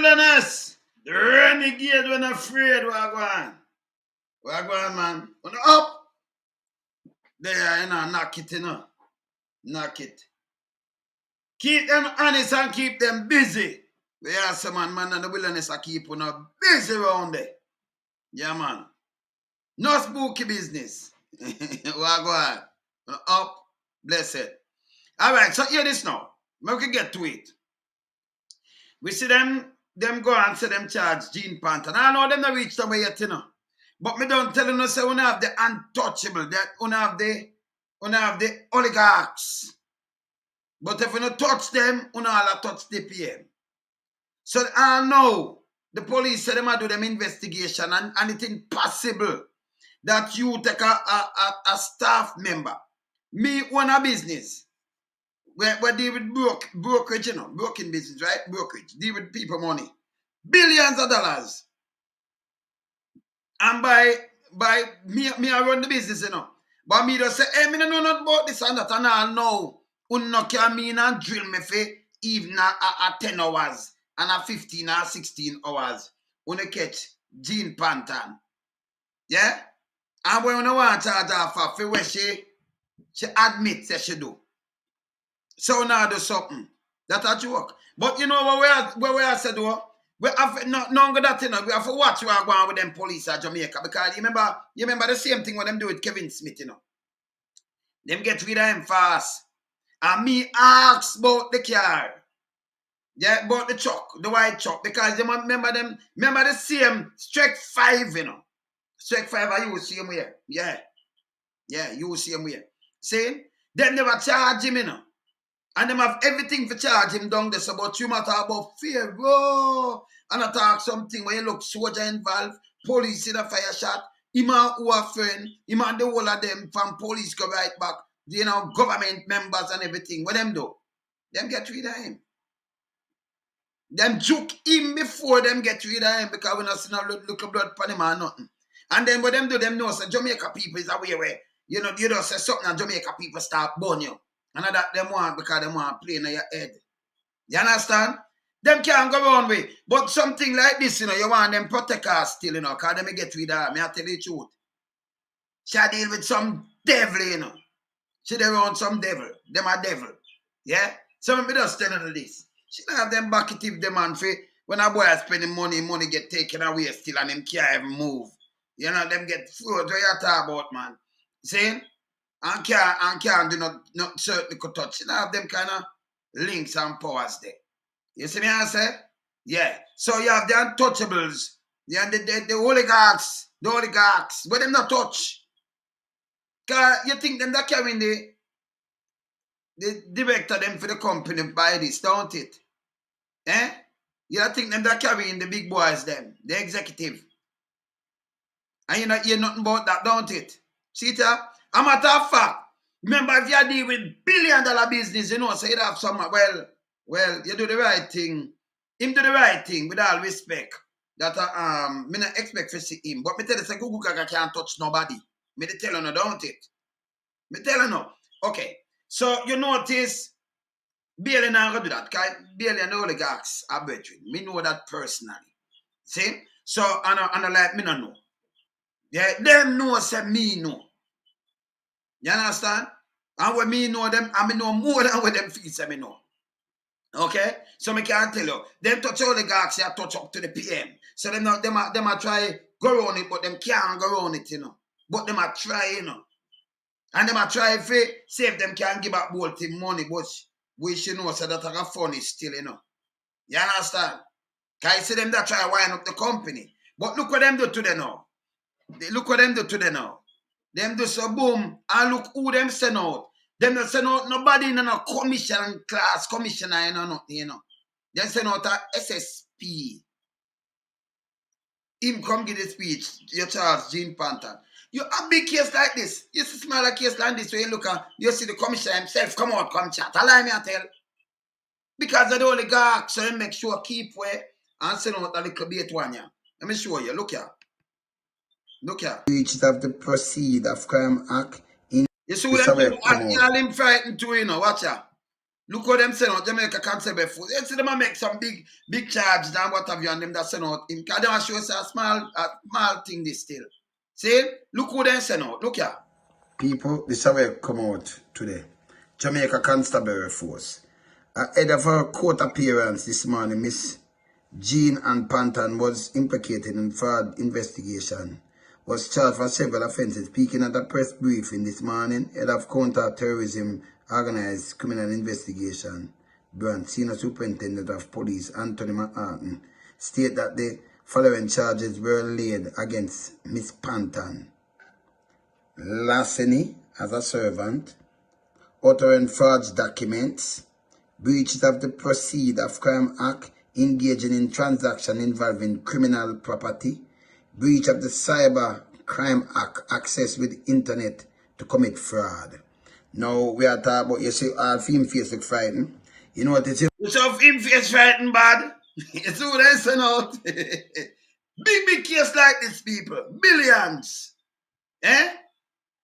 wilderness. The renegade when afraid. Wagwan. Wagwan, man. On up. There, you know, knock it, you know. Knock it. Keep them honest and keep them busy. We are some man in the wilderness are keep on busy around there. Yeah, man. No spooky business. Wagwan. Up. Blessed. Alright, so hear this now. We can get to it. We see them go and say them charge Gene Panton. I know them not reach somewhere yet, you know. But me don't tell you, say we have the untouchable, that we have the oligarchs. But if we don't touch them, we don't touch the PM. So I know the police say them do them investigation and it's impossible that you take a staff member. Me own a business. We deal with brokerage, you know, broking business, right? Brokerage. Deal with people money. Billions of dollars. And by me I run the business, you know. But me just say, hey, me don't know nothing about this and that, and I know. You can mean and drill me for even at 10 hours and at 15 or 16 hours. When you catch Gene Panton. Yeah? And when you want to charge her for what she admits that she do. So now do something. That's a joke. But you know what we are said, we have no that, you know, we have to watch what are going with them police at Jamaica. Because you remember the same thing what them do with Kevin Smith, you know. Them get rid of him fast. And me ask about the car. Yeah, about the truck, the white truck. Because you remember the same Strike 5, you know. Strike 5 are you see him here. Yeah. Yeah, you see him here. See? Them never charge him, you know. And them have everything for charge him down there. So but you matter about fear, bro. And I talk something when you look soldier involved, police in a fire shot, him and who are friend, him and the whole of them from police go right back, you know, government members and everything. What them do? Them get rid of him. Them juke him before them get rid of him because we not see no look of blood upon him or nothing. And then what them do, them know say Jamaica people is away where, you know, you don't say something and Jamaica people start burn you. And that them want because them want to play in your head. You understand? Them can't go around with. But something like this, you know, you want them protect us still, you know, because them get rid of me. I tell you the truth. She deal with some devil, you know. She dey around some devil. Them a devil. Yeah? So me just tell you this. She don't have them back it if them man for when a boy is spending money get taken away still and them can't even move. You know, them get food. What you talk about, man? See? And can't do not certainly could touch. You know, have them kind of links and powers there. You see me I say? Yeah. So you have the untouchables, the oligarchs, but them not touch. Because you think them that carrying the director them for the company by this, don't it? Eh? You think them that carrying the big boys them, the executive. And you know hear nothing about that, don't it? See it? A matter of fact, remember if you deal with $1 billion business, you know, so you have some, well, you do the right thing. Him do the right thing with all respect. That me not expect to see him. But me tell you, say Google Gaga can't touch nobody. Me tell you no, don't it? Me tell you no. Okay. So you notice Bailey not do that. Because Bailey and the oligarchs are brethren. Me know that personally. See? So and like me no know. Yeah, them know say me know. You understand? And when me know them, I know more than what them feel say me know. Okay? So me can't tell you. Them touch oligarchs, they touch up to the PM. So them a try go around it, but them can't go around it, you know. But them a try, you know. And them a try for see if them can give back Bolt him money, but we should know so that are funny still, you know. You understand? Because you see them that try wind up the company. But look what them do today now. Look what them do today now. Them do so boom, and look who them send out. Them don't send out nobody in a commission class, commissioner, nothing, you know. Them send out a SSP. Him come give the speech, your Charles Gene Panton. You have big case like this. You see smaller case like this, where you look at, you see the commissioner himself, come out, come chat. Allow me to tell. Because of the oligarchs, so they make sure keep way and send out a little bit one, yeah. Let me show you, look here. Look here. Breaches of the Proceed of Crime Act in you see what them do? Him frightened too, you know, watch out. Look how them send out Jamaica Constable Force. You see them make some big charges and what have you, and them that send out him. Because they want to show us a small thing this still. See? Look who they send out. Look here. People, this is how we come out today. Jamaica Constabulary Force. Ahead of her court appearance this morning, Miss Jean and Panton was implicated in fraud investigation. Was charged for several offences. Speaking at a press briefing this morning, head of counter-terrorism organized criminal investigation branch, senior superintendent of police Anthony Manhattan, state that the following charges were laid against Miss Panton: larceny as a servant, uttering forged documents, breaches of the Proceed of Crime Act, engaging in transaction involving criminal property, breach of the Cyber Crime Act, access with internet to commit fraud. Now we are talking about, you see, our film face look frightened. You know what it is? You see how film face frightened bad? You see what I say now? Big case like this, people. Billions. Eh?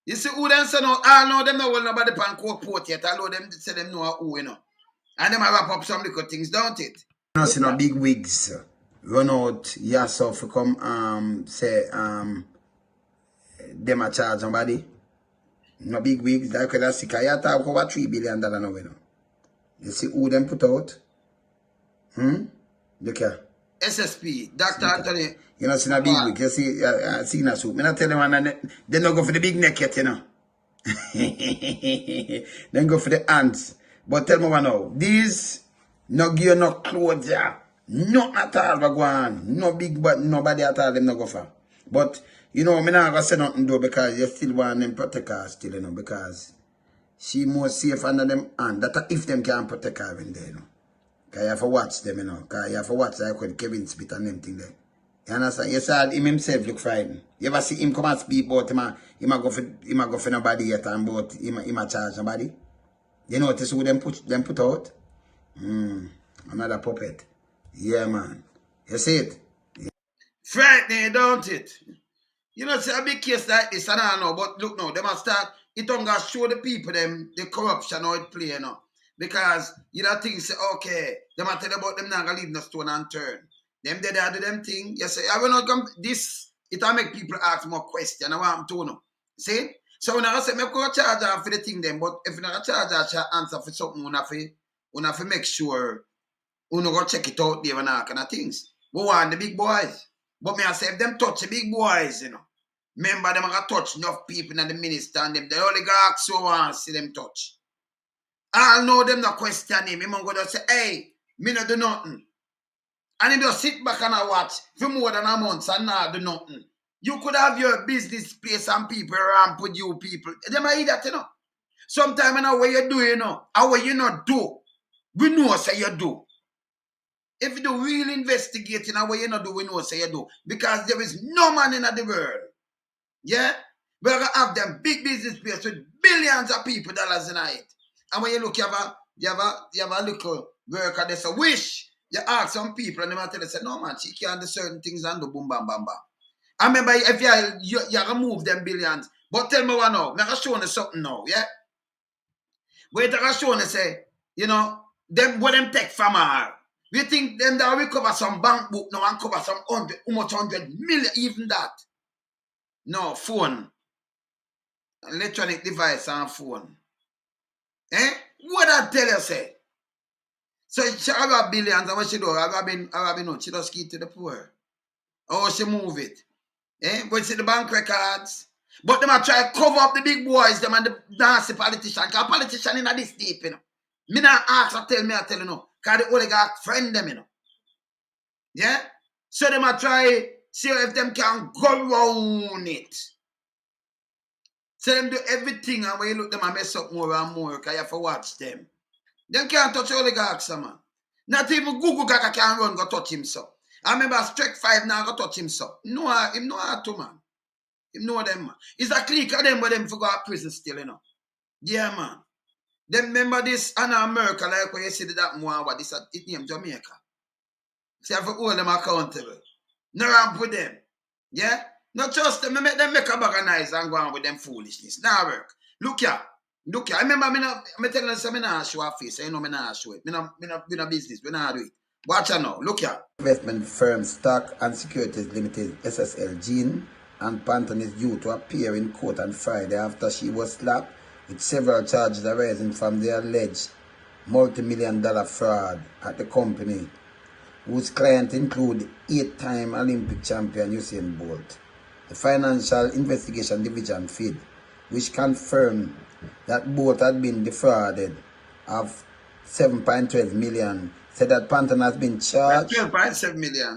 You see who them say now? I know them not well nobody pan court port yet. I know them say them know who, you know. And them wrap up some little things, don't it? You know, see no big wigs run out yourself to come say them a charge somebody. No big wigs, that could have sick. I talk over $3 billion now, you know. You see who them put out? Look here. SSP, Dr. Anthony. You know, see no big wig. You see, see no soup. I not tell them, they don't go for the big neck yet, you know. Then go for the hands. But tell me what now. These, no gear, no clothes, yeah. Not at all, but go on. No big, but nobody at all, them no go for. But, you know, I'm not going to say nothing though, because you still want them protect her still, you know, because she more safe under them hand. That if them can protect her in there, you know. Because you have to watch them, you know. Because you have to watch like when Kevin Smith and them thing there. You understand? You saw him himself look frightened. You ever see him come and speak about him, he might go for nobody yet and about him a charge nobody? You notice who them put out? Another puppet. Yeah, man. You see it? Yeah. Frightening, don't it? You know, see a big case like this, and I don't know, but look now, they must start, it don't go show the people them the corruption how it play, you know. Because you know things say, okay, they might tell about them not gonna leave no stone unturned. Them they do them thing. You say, I will not come this, it'll make people ask more questions. I want them to know. See? So when I say, I go charge her for the thing them, but if you not charge her, she'll answer for something, you have to make sure you go check it out there and all kind of things. But want the big boys. But me I say, if them touch the big boys, you know, remember them are touch enough people in the minister and them, the oligarchs who want to see them touch. I'll know them not question him. Him go to say, hey, me not do nothing. And if you sit back and watch for more than a month and not do nothing, you could have your business place and people around put you people. They might eat that, you know. Sometimes I know what you do, you know, and what you not do, we know say you do. If you do real investigating and what you not do, we know say you do. Because there is no man in the world. Yeah? We're going to have them big business place with billions of people dollars in it. And when you look, you have a little worker, there's a wish. You ask some people and they might tell you, say, no man, she can't do certain things and do boom, bam, bam, bam. I remember if you remove them billions, but tell me what now, I'm going to show you something now, yeah? Wait, I'm going to show you, say, you know, them what them take from her. We think them that recover some bank book now and cover some 100 million, even that. No, phone. Electronic device and phone. Eh? What I tell you, say? So she have billions and what she do? She just give to the poor. Or she move it. Eh? But see the bank records. But them a try to cover up the big boys, them and the nasty politician. Because politician in this deep, you know. Me not ask or tell me, I tell you no. Because the oligarch friend them, you know. Yeah? So them a try see if them can go around it. So them do everything and when you look them and mess up more and more because you have to watch them. Them can't touch oligarchs, man. Not even Google Gaga can run go touch him so. I remember Strike 5 now go touch him so. No, him know how to, man. Him know them, man. It's a clique of them but them for go to prison still, you know. Yeah, man. Them remember this in America, like when you see that more what this it name Jamaica. So you have to hold them accountable. No ramp with them. Yeah? Not trust them, make them make a bag of nice and go on with them foolishness. Now work. Look here. Look, I remember me telling you something, I show a face. You know, me not show it. Me no business. Me not do it. Watch out now. Look here. Investment firm Stock and Securities Limited, SSL Jean and Panton is due to appear in court on Friday after she was slapped with several charges arising from the alleged multi-million-dollar fraud at the company, whose clients include 8-time Olympic champion Usain Bolt. The Financial Investigation Division FID, which confirmed that Bolt had been defrauded of 7.12 million, said that Panton has been charged 12.7 million,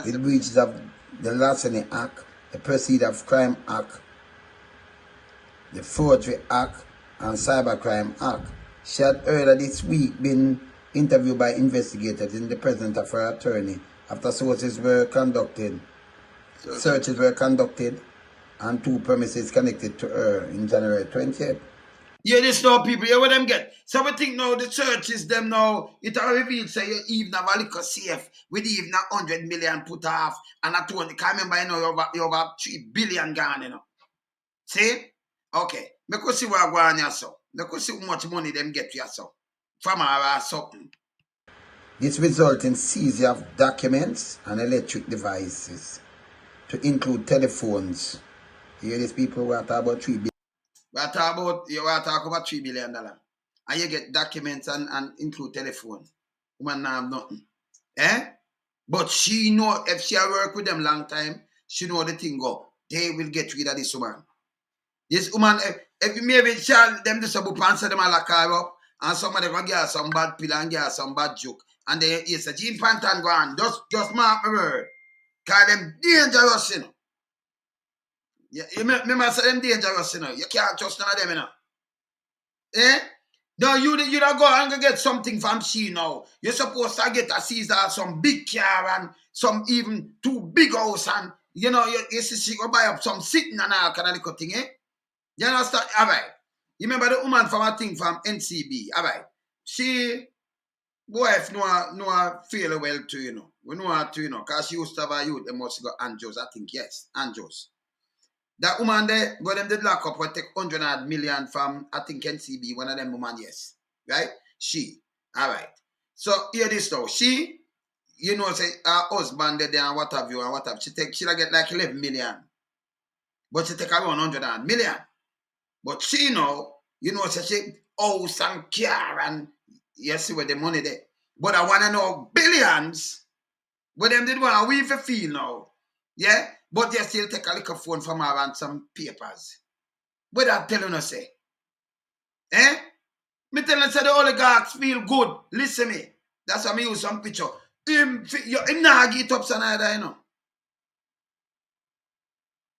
with breaches of the Larceny Act, the Proceed of Crime Act, the Forgery Act, and Cybercrime Act. She had earlier this week been interviewed by investigators in the presence of her attorney after searches were conducted and 2 premises connected to her in January 20th. Yeah, this now people, you what them get. So we think now the churches them now, it all revealed say you even have a liquor safe with even 100 million put off and a 20. Can't remember, you know, you have 3 billion gone, you know. See? Okay. Me could see what going on so. Me could see how much money them get here so. From her or something. This results in seizure of documents and electric devices, to include telephones. You hear these people who are talking about 3 billion. You are talking about $3 billion. And you get documents and include telephone. Woman now have nothing. But she know if she work with them long time, she know the thing go. They will get rid of this woman. This woman, if you maybe child them this about answer them all a car up, and somebody gonna get some bad pill and get some bad joke. And then yes, a Jean Panton go on. Just mark my word. Cause them dangerous, you know. Yeah, you remember say them dangerous, you know. You can't trust none of them, you know. No, you don't go and go get something from she now. You're supposed to get a Caesar, some big car and some even 2 big house, and you know, you see she go buy up some sitting and all kind of little thing, You understand? All right. You remember the woman from a thing from NCB, all right. She wife know feel well too, you know. We know her too, you know, because she used to have a youth, they must go Anjos, I think, yes, Anjos. That woman there, but them did lock up will take 100 million from, I think, NCB, one of them woman, yes. Right? She. All right. So, hear this now. She, you know, say, her husband there and what have you and what have you. She'll get like 11 million. But she take around 100 million. But she know, you know, say she house and car and you see where the money there. But I want to know billions. But them did want to weave a feel now. Yeah? But they still take a little phone from her and some papers. What I'm telling you, say? Me telling you, say the oligarchs feel good. Listen me. That's why me use some picture. Him not get up either, you know.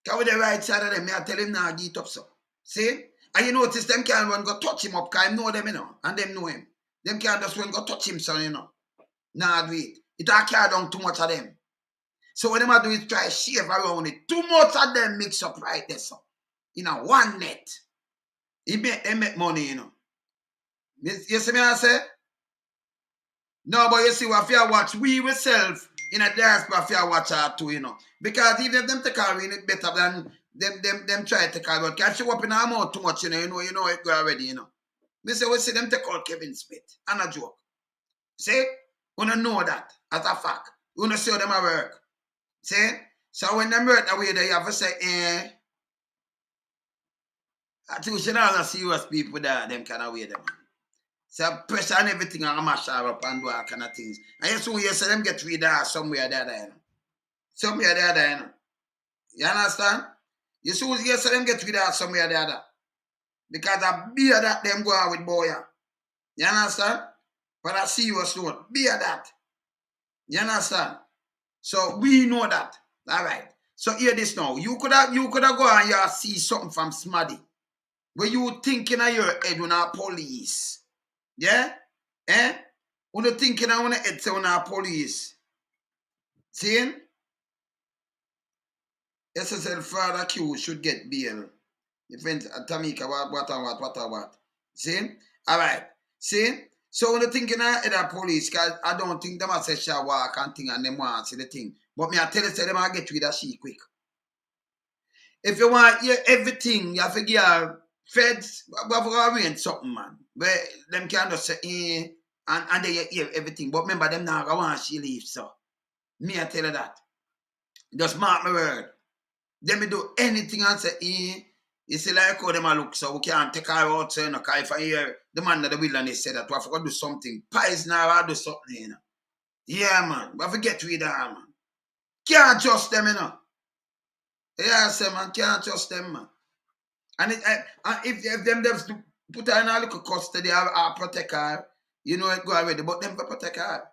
Because with the right side of them, I tell him not get up so. See? And you notice them can't run go touch him up because I know them, you know. And them know him. Them can't just run go touch him, son, you know. Nah, do it. It all carry down too much of them. So what them do is try shave around it. Too much of them mix up right there, so. You know, one net. They make money, you know. You see me I say? No, but you see what you watch, we ourselves in a diaspora you watch her too, you know. Because even if them take her in it better than them try to take her out. Can't show up in her mouth too much, you know it go already, you know. Me say we see them take out Kevin Smith. And a joke. See? We don't know that as a fact. We don't see how them a work. See? So when them work that way, they have to say, I think we should not see US people there, them kind of way them. So pressure and everything and mash her up and do all kind of things. And you see them get rid of her somewhere there, you know. Somewhere there, you know. You understand? You see them get rid of her somewhere there. Because I beer that them go out with boy. You understand? But I see you soon. Beer that. You understand? So we know that. All right. So hear this now. You could have go and you see something from Smaddy. Where you thinking of your head when our police. Yeah? When you thinking of your head when our police. See? SSL fraud accused should get bail. Defense Tamika, what. See? All right. See? So when you thinking of the police, because I don't think them a say shall walk and thing and them want to see the thing. But me I tell you, say them I get rid of she quick. If you want everything, you have to give her Feds, we have to arrange something, man. Where them can just say, and they hear everything. But remember, them now I want she leave, so. Me, I tell you that. Just mark my word. Them me do anything and say, you see like how them a look, so we can't take her out, so, you know, because if I hear the man of the wilderness say that we have to do something. Pies now, I do something, you know. Yeah, man. We have to get rid of her, man. Can't trust them, you know. Yeah, I say, man, can't trust them, man. And if them devs put her in a little custody or protect her, you know it go already, but them for protect her.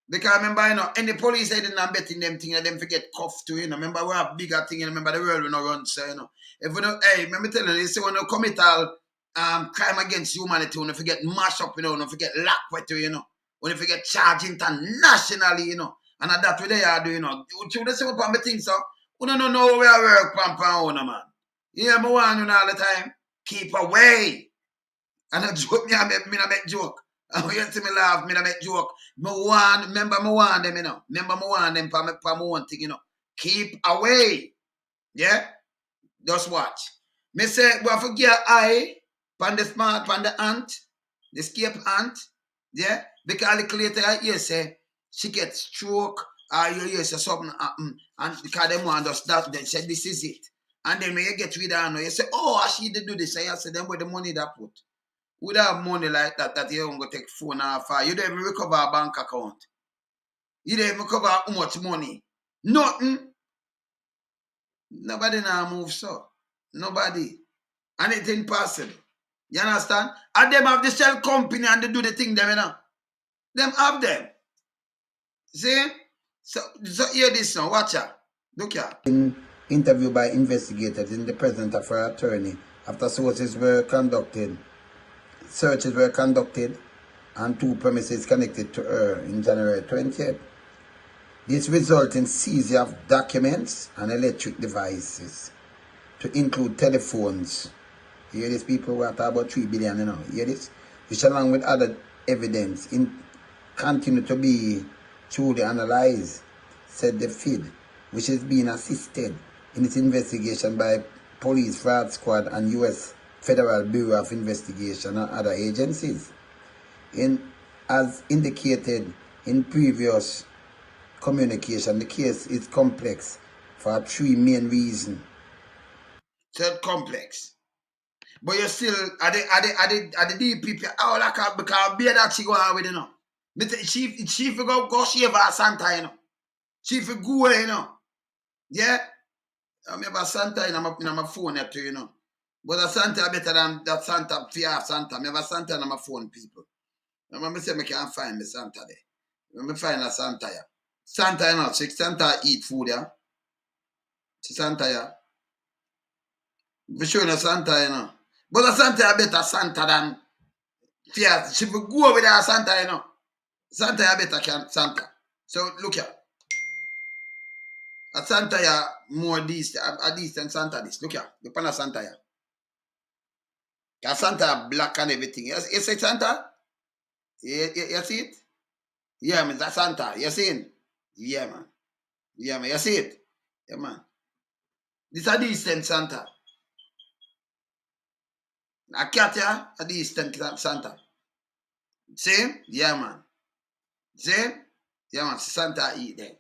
Because remember, you know, any police heading and betting them thing, them forget cuffed to, you know. Remember, we have bigger thing, you know, remember the world will not run, so, you know. If we don't, hey, let me tell you, when you commit all crime against humanity, when you forget mash up, you know, when you forget lock wet, you know, when you forget charge internationally, you know, and that's what they are doing, you know. You the same upon me thing, so, we don't know where I work, pampa, man. Yeah, I want you know all the time. Keep away. And I joke, me not make joke. And when you see me laugh, me not make joke. Remember me want them, you know. Remember me want them for my one thing, you know. Keep away. Yeah? Just watch. Me say, we forget I, pan the smart, pan the ant, the escape ant. Yeah? Because the later I hear say, she gets stroke, or you hear say something happen, and because them want us that, they say, this is it. And then when you get rid of her, you say, oh, she did do this. And you say, then where the money that put? Would have money like that you don't go take phone off her. You don't even recover a bank account. You don't even recover how much money. Nothing. Nobody now move so. Nobody. And it's impossible. You understand? And them have the shell company and they do the thing them, you know. Them have them. See? So hear this now. Watch out. Look here. Interviewed by investigators in the presence of her attorney after searches were conducted on 2 premises connected to her in January 20th. This resulted in seizure of documents and electric devices, to include telephones. You hear this, people? We're talking about 3 billion, you know. You hear this? Which, along with other evidence, continue to be truly analyzed, said the FID, which is being assisted in its investigation by Police Fraud Squad and U.S. Federal Bureau of Investigation and other agencies. As indicated in previous communication, the case is complex for 3 main reasons. So complex. But you still, are the DPP, all I can, because be that she go on with, you know. She go shave her Santa, you know. She go, you know. Yeah? I remember Santa in my phone up to, you know. But the Santa better than that Santa, fear Santa. I remember Santa in my phone, people. I remember say I can't find the Santa there. Let me find a Santa, yeah. Santa, you know, Santa eat food, yeah. Santa, yeah. For sure, no Santa, you know. But the Santa better Santa than fear. She will go with her Santa, you know. Santa better can Santa. So look here. A Santa ya more decent, a decent Santa this. Look here. Look on a Santa ya. A Santa black and everything. You see Santa? You see it? Yeah, man, that's Santa. You see it? Yeah, man. Yeah, man. You see it? Yeah, man. This a decent Santa. A cat ya, a decent Santa. See? Yeah, man. See? Yeah, man. Santa eat there.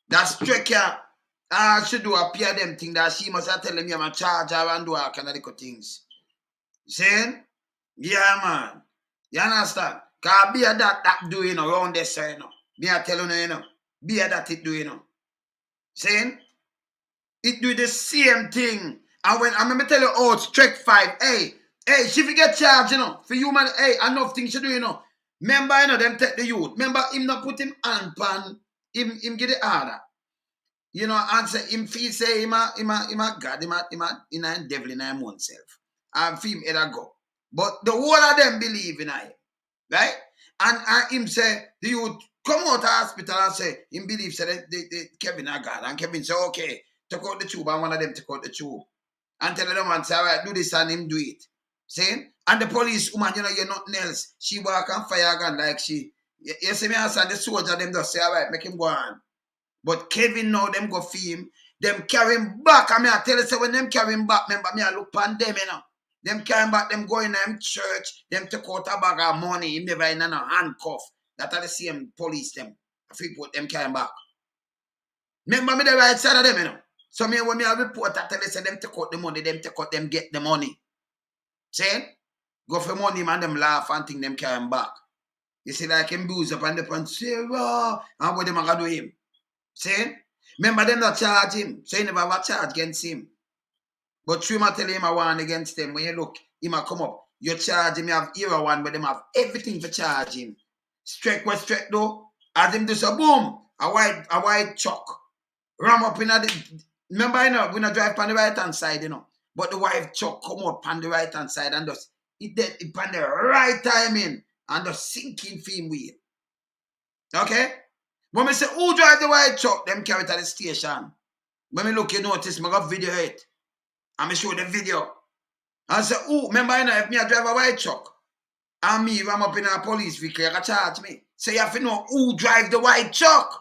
That's tricky. I should do appear them thing that she must have tell me I'm a charge her and do all kind of little things. See? Yeah, man. You understand? Because be a that do, you know, around this, you know. Me I tell you, you know. Be a that it do, you know. See? It do the same thing. And when I remember tell you, oh, it's track 5. Hey, she forget charge, you know. For human, hey, enough things she do, you know. Remember, you know, them take the youth. Remember, him not put him hand pan, him get the order. You know, and say him feel say him a God, him a devil in him own self. And for him either go. But the whole of them believe in him. Right? And him say, the youth come out of the hospital and say, him believe say they Kevin a God. And Kevin say, okay, take out the tube, and one of them take out the tube. And tell them and say, all right, do this and him do it. See? And the police woman, you know, you're nothing else. She walk and fire gun like she. You see me answer the soldier, them just say, all right, make him go on. But Kevin now, them go for him. Them carry him back. I mean, I tell you, say, when them carry him back, remember me, I look upon them, you know. Them came back, them go in them church, them take out a bag of money, him never in a handcuff. That are the same police them. If we put them came back. Remember me the right side of them, you know. So me when me a report that tell you say them take out the money, them take out them get the money. See? Go for money, man, them laugh and think them came back. You see, like him booze up and the front, say, raw, and what them are gonna do him. See? Remember them not charge him, so you never have a charge against him. But true, I tell him I want against them. When you look, he might come up. You charge him, you have era one, but them have everything for charge him. Strike what strike though? As him do so, boom, a white truck. Ram up in the, remember, you know, we not drive on the right hand side, you know. But the white truck come up on the right hand side and just, it on the right timing and just sinking film wheel. Okay? When we say, who drive the white truck, them carry it at the station. When we look, you notice, I got video it. And me show the video. And say, oh, remember, you know, if me a drive a white truck, and me ram up in a police vehicle, you can charge me. So you have to know who drive the white truck.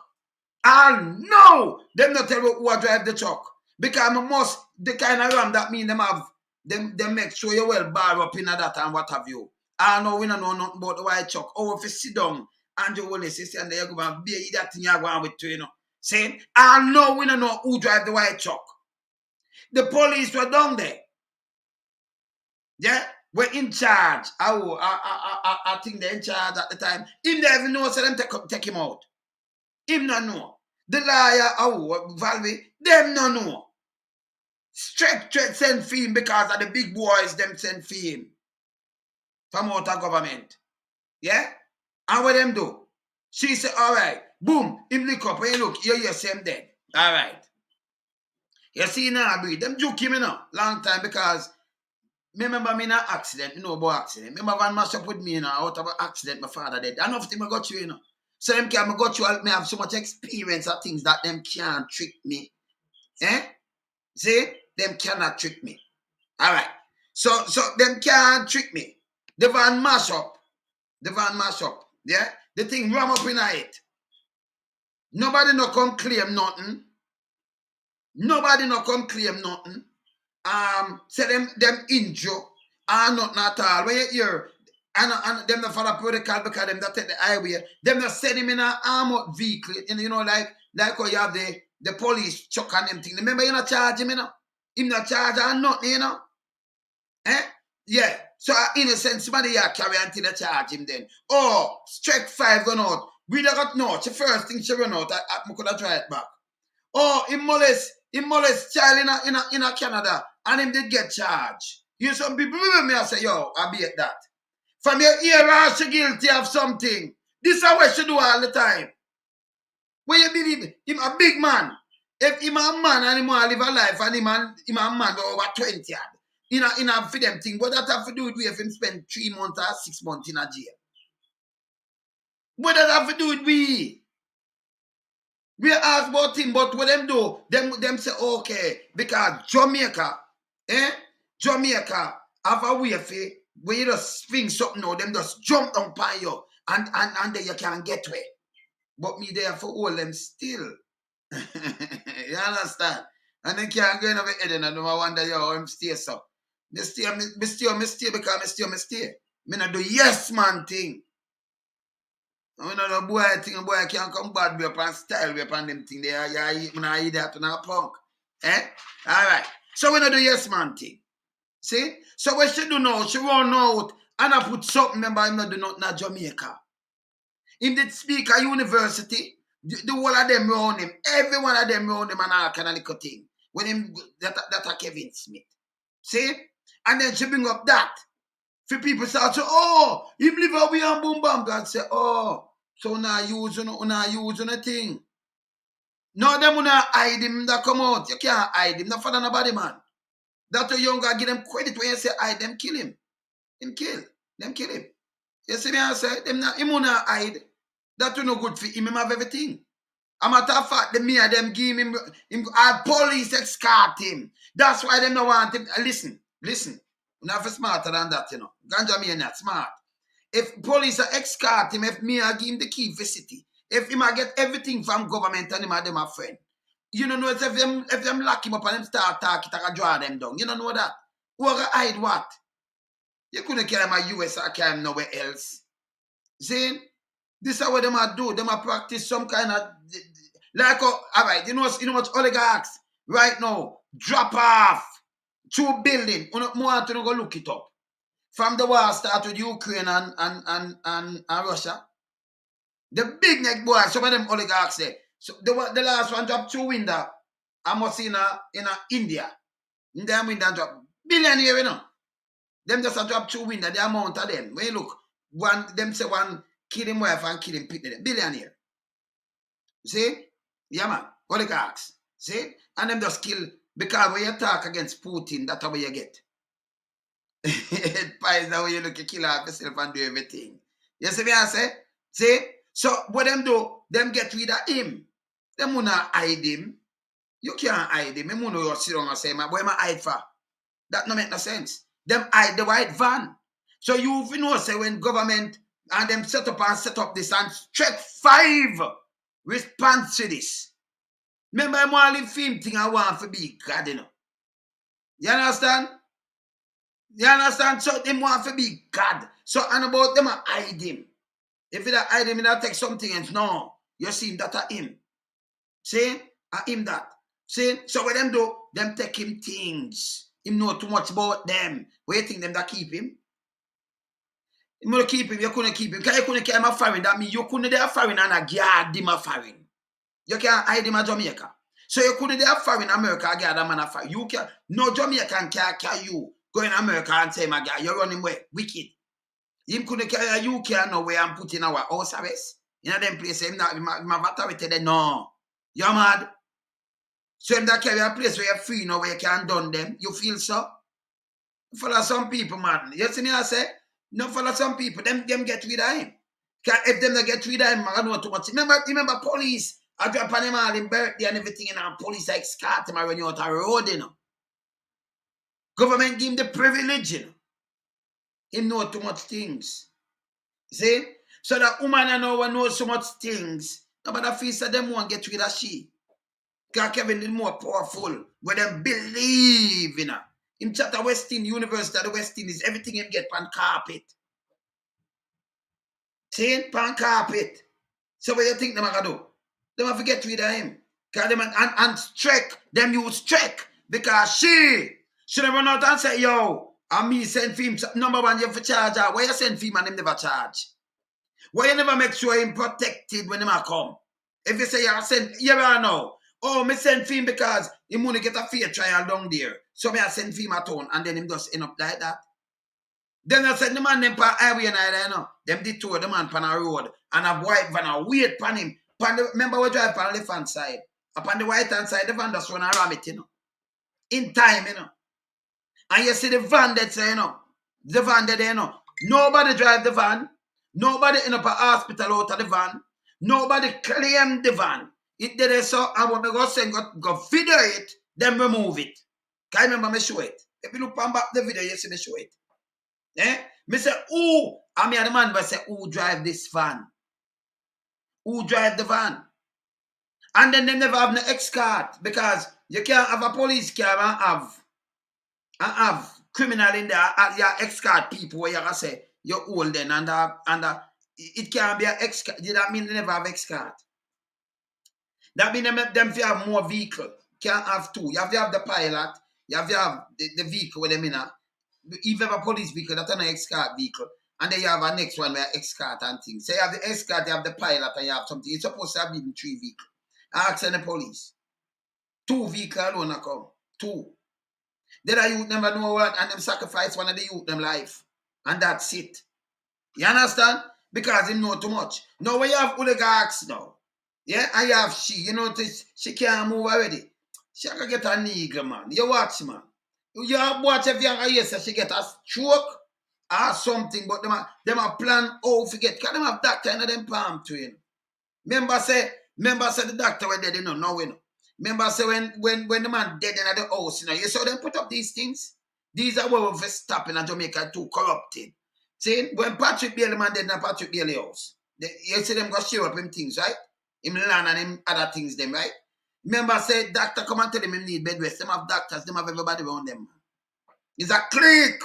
And no, them not tell you who drive the truck. Because must, the kind of ram that mean them have, them make sure you well bar up in that and what have you. I know we don't know nothing about the white truck. Oh, if you sit down, and you will say, and there you go and be that thing you're going with, you know. Saying, I know we don't know who drive the white truck. The police were down there. Yeah? We're in charge. I think they're in charge at the time. Him they even know, so them take him out. Him no know. The lawyer, Valve, them no know. Straight send for him because of the big boys, them send for him. From out of government. Yeah? And what them do? She said, all right, boom, him look up, and you look, you see him dead. All right. You see now, breathe. Them juke him, you know, long time because remember me in an accident, you know about accident. Remember when mash up with me, you know, out of an accident, my father dead. Enough thing I got you, you know. So them can got you, me have so much experience of things that them can't trick me. Eh? See? Them cannot trick me. All right. So them can't trick me. The van mash up. Yeah? The thing ram up in it. Nobody no come claim nothing. Say them injure and nothing at all. When you hear and them not follow protocol because them that take the highway, them not send him in an armored vehicle, and you know, like how you have the police chuck on them thing. Remember you not charge him, you know? Him not charge and nothing, you know? Eh? Yeah. So in a sense, somebody here carry until they charge him then. Oh, strike 5 gone out. We don't got no. The first thing she run out, I could have tried it back. Oh, he molest child in a Canada, and him did get charged. You some people with me, I say, yo, I be at that. From your ear, she guilty of something. This is what she do all the time. When you believe him a big man, if him a man and him want to live a life, and him a man over 20 in a for them thing, but that have to do with if him spend 3 months or 6 months in a jail. What that have to do with we? We ask about him, but what them do, them say, okay, because Jamaica have a way for when you just swing something out, them just jump down by you, and then you can't get away. But me there for all them still. You understand? And they can't go in over head and I don't wonder how I'm stay so. Me stay because me stay. Me not do yes man thing. I know the boy can't come bad way upon style way upon them thing. They are you that on a punk. Eh? Alright. So we not do yes man thing. See? So what she do now, she run out and I put something, remember him not do nothing in Jamaica. Him did speak at university, the whole of them around him, every one of them around him and all kind of little thing. When him that a Kevin Smith. See? And then she bring up that. For people start to, oh, him live away and boom bam. God say, oh, so now use a thing. No, them will not hide him that come out. You can't hide him. Not for nobody, man. That younger give them credit when you say hide them, kill him. Them kill him. You see me I say, him will not hide. That will no good for him. Him have everything. A matter of fact, them give him police escort him. That's why them don't want him. Listen. You're not smarter than that, you know. Ganja me not smart. If police are escort him, if me I give him the key for city, if him I get everything from government and him and them a friend, you don't know if them lock him up and them start talking, I can draw them down. You don't know that. Who are hide what? You couldn't carry him a US or carry him nowhere else. See? This is what them a do. Them a practice some kind of like all right, you know what oligarchs right now drop off 2 billion. More to go look it up. From the war start with Ukraine and Russia. The big neck boys, some of them oligarchs there. So the last one dropped 2 window. I must see in India. In them window drop billionaire, you know. Them just a drop 2 window, the amount of them. When you look, them say one kill him wife and kill him people. Billionaire. See? Yeah, man. Oligarchs. See? And them just kill because when you talk against Putin, that's how you get. It pies that way you look, you kill off yourself and do everything. You see what I say? See? So what them do, them get rid of him. Them wanna hide him. You can't hide him. You wanna sit down and say, where am I hide for? That no make no sense. Them hide the white van. So you know say when government and them set up this and check 5 response to this. Remember I'm only film thing I want to be God, you know. You understand? You understand? So them want to be God. So and about them I hide him. If you don't hide him, you don't take something else. No. You see that are him. See? I him that. See? So what them do, them take him things. Him know too much about them. Where you think them that keep him? You want to keep him, you couldn't keep him. Because you couldn't keep him a foreign, that means you couldn't do a foreign and a guard him a foreign. You can't hide him a Jamaica. So you couldn't do a foreign America, a guard a man a foreign. You can't, no Jamaican can't carry you. Go in America and say, my guy, you're running away. Wicked. Him couldn't carry a UK nowhere and put in our house arrest. In them place, him not authority there. No. You're mad. So him that carry a place where you're free now, where you can't done them. You feel so? Follow some people, man. You see me I say? No follow some people. Them get rid of him. If them not get rid of him, I don't know too much. Remember police. I drop on him all in birthday and everything, and police escort him when you out the road, you know. Government give him the privilege, you know. Him know too much things. See? So that woman I know knows so much things. Nobody feels that them won't get rid of she. Because Kevin is more powerful. Where them believe, you know. Him chat at Western University at the West Indies, everything him get pan carpet. See? Pan carpet. So what you think them are going to do? Them have to get rid of him. Because them and strike, them use strike. Because she run out and say, yo, and me send for him, number one, you have to charge her. Why you send for him and him never charge? Why you never make sure him protected when him a come? If you say you send, you ever know. Oh, me send for him because him want to get a fair trial down there. So me I send for him at home and then him just end up like that. Then I send the man them pa highway and I know. Them detour the man pan a road and a white van a wait pan him. Remember we drive pan the left hand side. Upon the right hand side, the van just run around it, you know. In time, you know. And you see the van that's you know. The van there, you know. Nobody drive the van. Nobody end up a hospital out of the van. Nobody claim the van. It did so, and when we go send go video it, then remove it. Can you remember me show it? If you look back the video, you see me show it. Eh? Me say, who? I mean the man but say, who drive this van? Who drive the van? And then they never have no escort because you can't have a police car and have criminal in there and you escort people where you can say you're old then and it can't be an escort. That mean they never have escort. That means them if you have more vehicle. Can't have 2. You have to have the pilot, you have to have the vehicle with them in a. If you have a police vehicle, that's an escort vehicle. And then you have a next one where escort and things. So you have the escort, you have the pilot, and you have something. You're supposed to have even 3 vehicles. Ask the police. 2 vehicles alone come. 2. Then the youth never know what, and them sacrifice one of the youth them life. And that's it. You understand? Because they know too much. Now when you have oligarchs now, yeah, and you have you notice she can't move already. She can get a nigger, man. You watch, man. You watch if you hear say she get a stroke or something, but them a plan how to get. Because them have that kind of them palm to you. Remember say the doctor were dead, you know, now we know. Remember say when the man dead in the house, you know, you saw them put up these things. These are what we're stopping in Jamaica too corrupted. See, when Patrick Bailey man dead in Patrick Bailey house, you see them go share up him things, right? Him land and him other things them, right? Remember say doctor come and tell him need bed rest. Them have doctors, them have everybody around them. It's a clique.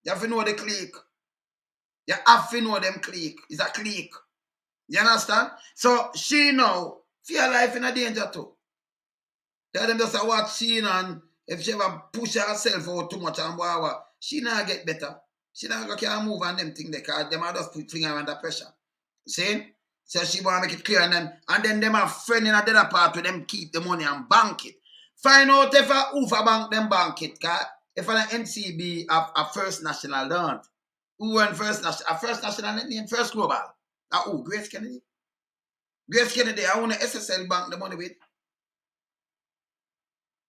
You have to know the clique. You have to know them clique. It's a clique. You understand? So she now feel life in a danger too. Tell them just watch she and if she ever push herself out too much and whatever, she not get better. She not go can move on them thing there because them are just put her under pressure. See? So she want to make it clear and then them have friend in a other part with them keep the money and bank it. Find out if a who for bank them bank it. Cause if an NCB a First National don't. Who won First National? A First National name First Global. Who? Grace Kennedy. Grace Kennedy, I want to SSL bank the money with.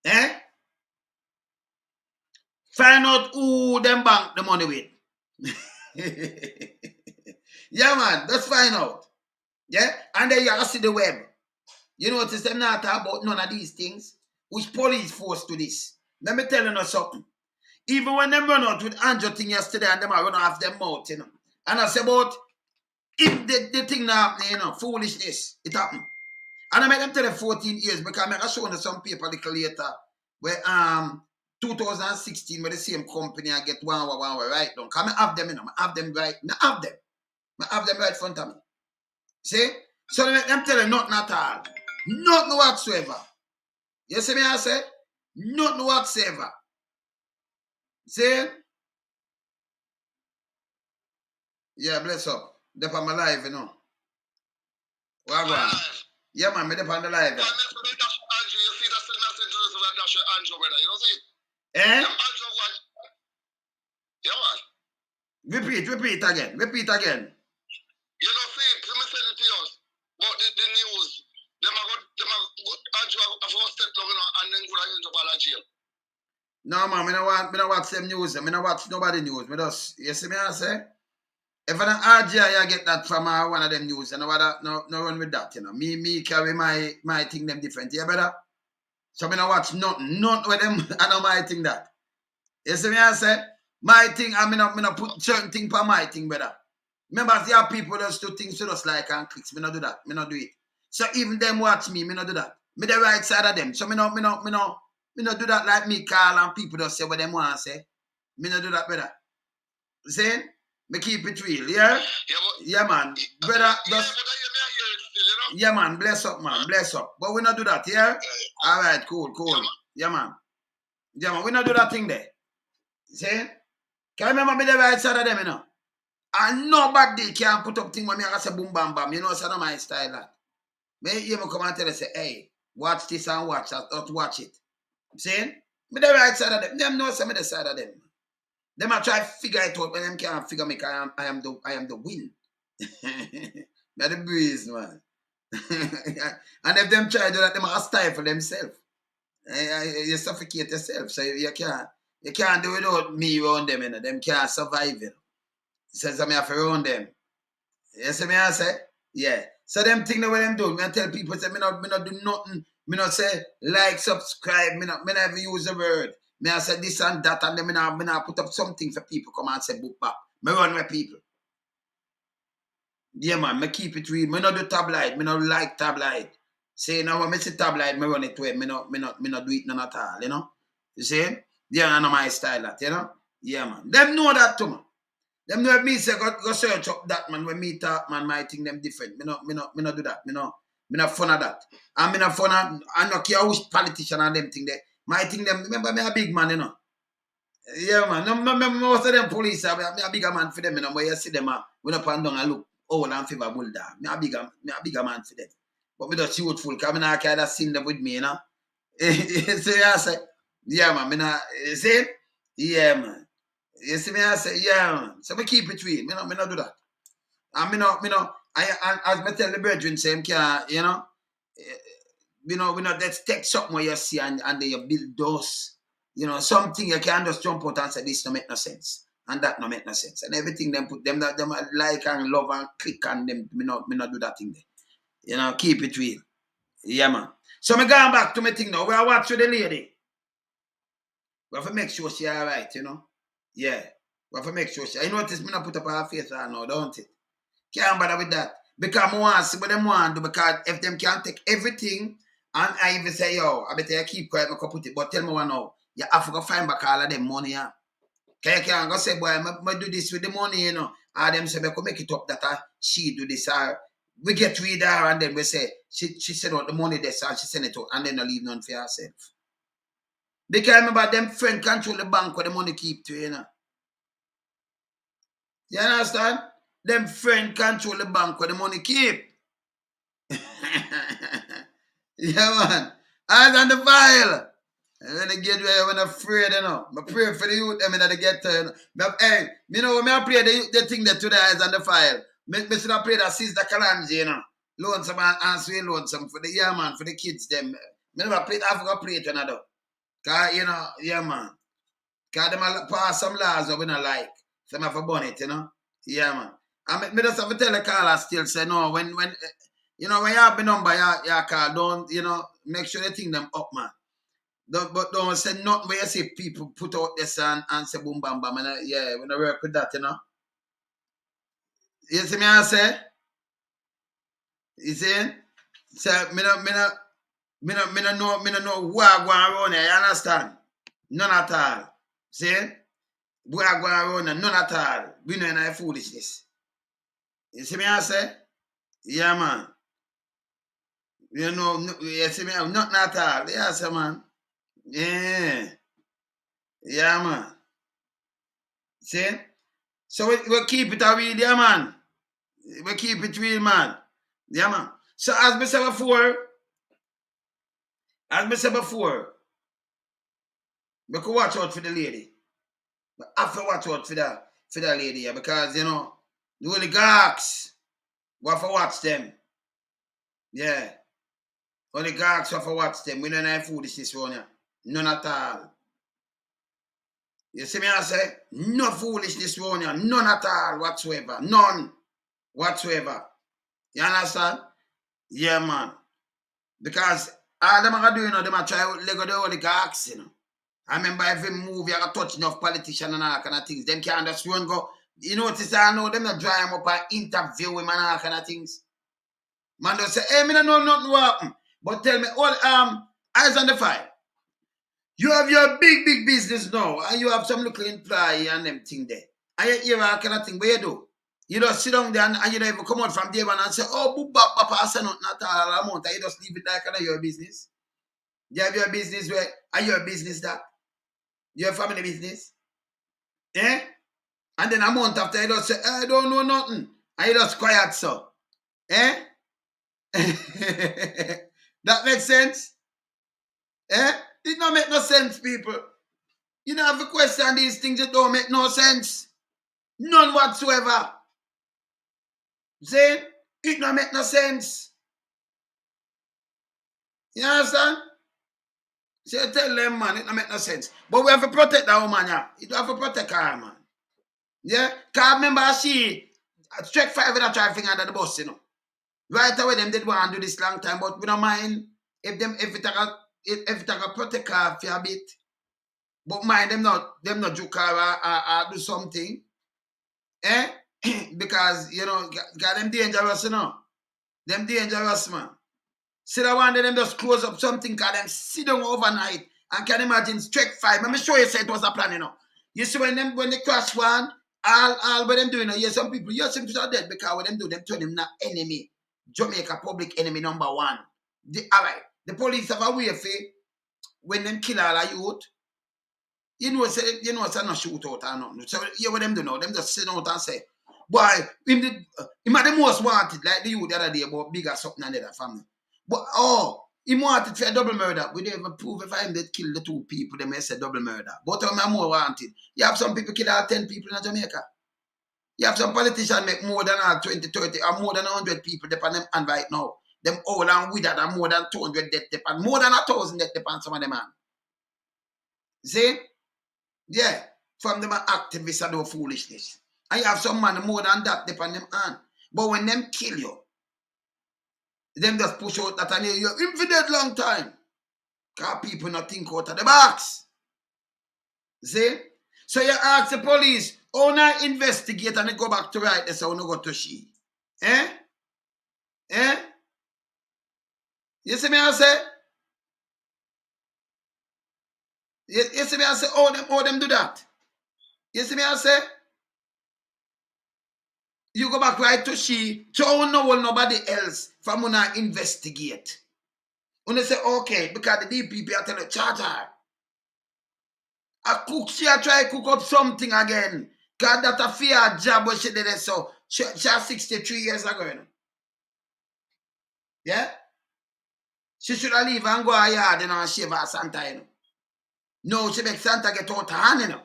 Eh? Find out who them bank the money with. Yeah, man, let's find out. Yeah? And then you see the web. You notice them not talk about none of these things. Which police force to this? Let me tell you something. Even when them run out with Andrew thing yesterday and them are run off their mouth, you know. And I say about if the thing not happening, you know, foolishness, it happened. And I made them tell them 14 years because I show them some paper little later where 2016 with the same company I get one right down. Come I have them, you know, I have them right. I have them. I have them right in front of me. See? So I make them tell them nothing at all. Nothing whatsoever. You see me I say? Nothing whatsoever. See? Yeah, bless up. They're on my live, you know. What go on? Yeah, man, me on the live. You see that still message to Andrew, brother. You know see? Eh? Yeah, man. Repeat again. Repeat again. You know, see, let me say it to you. But the news, them Andrew have got step down and then go to Andrew Ball jail. No, man, me no watch them news. Me no watch nobody news. Me just, you see me I say? If I don't RGI, I get that from one of them news, and no run with that, you know. Me carry my thing them different, yeah, brother? So I don't watch nothing with them, I know my thing that. You see me I say? My thing, I not put certain thing for my thing, brother. Remember, there are people that do things to us like and clicks. Me not do that. Me not do it. So even them watch me not do that. Me the right side of them. So me not do that like me, Carl, and people just say what them want to say. Me not do that, brother. See? Me keep it real, yeah? Yeah, man. Brother, just... Yeah, man. Bless up, man. Bless up. But we not do that, yeah? All right, cool. Yeah, man. Yeah, man. We not do that thing there. See? Can you remember me the right side of them, you know? And nobody can put up thing when me I say boom, bam, bam. You know, it's not my style, that. Me hear me come and tell you, say, hey, watch this and watch that, not watch it. See? Me the right side of them. Them know some of the side of them. Them I try to figure it out, but them can't figure me because I am the wind. Not the breeze, man. And if them try to do that, them are stifle themselves. You suffocate yourself. So you can't do without me around them, you know. Them can't survive, you know. Says I have to run them. You see me I say? Yeah. So them thing that what them do, me I tell people say me not do nothing. Me not say like, subscribe, me never use the word. Me I say this and that, and then me not put up something for people come and say book back. Me run with people. Yeah, man, me keep it real. Me not do tabloid. Me not like tabloid. Say now when me see tabloid, me run it way. Me not do it none at all, you know? You see? Yeah, I know my style that, you know? Yeah, man. Them know that too, man. Them know me say go search up that, man. When me talk, man, my thing them different. Me not do that. Me not fun of that. And me not fun of, I don't care which politician and them thing there. My thing them, remember me a big man, you know? Yeah, man. No, most of them police, me a bigger man for them, you know, where you see them, when up and down and look old and favor bulldog. Me a bigger man for them. But me just youthful, because I not care that seen them with me, you know? See, I say, yeah, man, me not, you see? Yeah, man. You see me, I say, yeah, man. So me keep it real. Me not do that. And me not, as me tell the brethren, say, you know, we not let's take something where you see and then you build those, you know, something you can just jump out and say, this don't make no sense. And that don't make no sense. And everything them put them like and love and click on them, me not do that thing there. You know, keep it real. Yeah, man. So me going back to my thing now. We are watching the lady. We have to make sure she alright, you know. Yeah. We have to make sure she. You notice me not put up her face right now, don't it? Can't bother with that. Because I want to see what them want to do. Because if them can't take everything and I even say, yo, I better keep quiet, I can put it. But tell me one now. You have to go find back all of them money. Yeah? Can't go say, boy, I do this with the money, you know. And them say, I could make it up that she do this. We get rid of her and then we say, she send out the money this and she send it out and then I leave none for herself. Because remember, them friend control the bank where the money keep to, you know. You understand? Them friend control the bank where the money keep. Yeah, man. Eyes on the file. And when I get where I'm afraid, you know. I pray for the youth, I mean, that they get, you know. Hey, you know, when I pray the thing that today is on the file, I should have prayed that Sister Kalanji, you know. Lonesome and sweet lonesome for the, yeah, man, for the kids, them. I never played, I forgot play it another. Because, you know, yeah, man. Because them pass some laws that we don't like. Some have a bonnet, you know. Yeah, man. And me just have to tell the caller still, say, no, when you know, when you have the number, you call, don't, you know, make sure they think them up, man. But don't say nothing where you see people put out this and say boom, bam, bam. And yeah, when I work with that, you know. You see me, I say? You see? So, me no know who are going around here, you understand? None at all. See? Who are going around here, none at all. We know any foolishness. You see me, I say? Yeah, man. You know, you see me, nothing at all. Yeah, sir, man. Yeah. Yeah, man. See? So we keep it a real, yeah, man. We keep it real, man. Yeah, man. So as I said before, we could watch out for the lady. But I have to watch out for that lady, yeah, because, you know, the oligarchs, we have to watch them. Yeah. Oligarchs, we have to watch them. We don't have foolishness around here. None at all. You see me, I say? No foolishness around here. None at all whatsoever. None whatsoever. You understand? Yeah, man. Because all them are doing, you know, them are trying to Lego the oligarchs, you know. I remember every movie I got touch enough politician and all kind of things. Them can't just run go. You notice I know them not dry them up and interview him and all kind of things. Man just say, hey, me don't know nothing what happen. But tell me, all eyes on the fire. You have your big business now, and you have some little employee and them thing there. And you hear all kind of thing, what you do? You just sit down there and you don't even come out from day one and say, oh, boop, bop, bop, I say nothing at all amount. And you just leave it like kind of your business. You have your business where, are your business that? Your family business? Eh? And then a month after you just say, I don't know nothing. And you just quiet, so. Eh? That makes sense? Eh? It don't make no sense, people. You don't have to question these things that don't make no sense. None whatsoever. See? It don't make no sense. You understand? So you tell them, man, it don't make no sense. But we have to protect that woman, yeah. You don't have to protect her, man. Yeah? Because remember, she strike 5 with a try finger under the bus, you know. Right away, them did want to do this long time, but we don't mind if it a protect her for a bit. But mind them not joke her or do something. Eh? Because, you know, got them dangerous, you know. Them dangerous, man. See that one, them just close up something, because them sit down overnight and can imagine strike 5. Let me show you, say it was a plan, you know. You see when they crash one, all what them doing, you know, some people, you some people are dead because what them do, them turn them not enemy. Jamaica public enemy number 1. All right. The police have a way for when them kill all the youth. You know, it's not shoot out or nothing. So you what them do now? Them just sit out and say, boy, him the most wanted, like the youth the other day about bigger something than the other family. But he wanted for a double murder. We don't even prove if him that killed the 2 people, they may say double murder. But I'm more wanted. You have some people kill out 10 people in Jamaica. You have some politicians make more than 20, 30, or more than 100 people depend them and right now. Them old and withered and more than 200 death depend. More than 1,000 death depend some of them, man. See? Yeah. From them activists and no foolishness. And you have some man more than that depend them on. But when them kill you, them just push out that and you're infinite long time. Because people not think out of the box. See? So you ask the police, how not investigate and they go back to right, they say, how no go to she. Eh? Eh? You see me I say? You see me I say, how them do that? You see me I say? You go back right to she, so no one nobody else from when I investigate. When they say, okay, because the DPP are telling charge her. A cook, she a try cook up something again. God, that a fair job what she did it so. She 63 years ago, you know. Yeah? She should have leave and go a yard, you know, and shave her Santa, you know. No, she make Santa get out her hand, you know.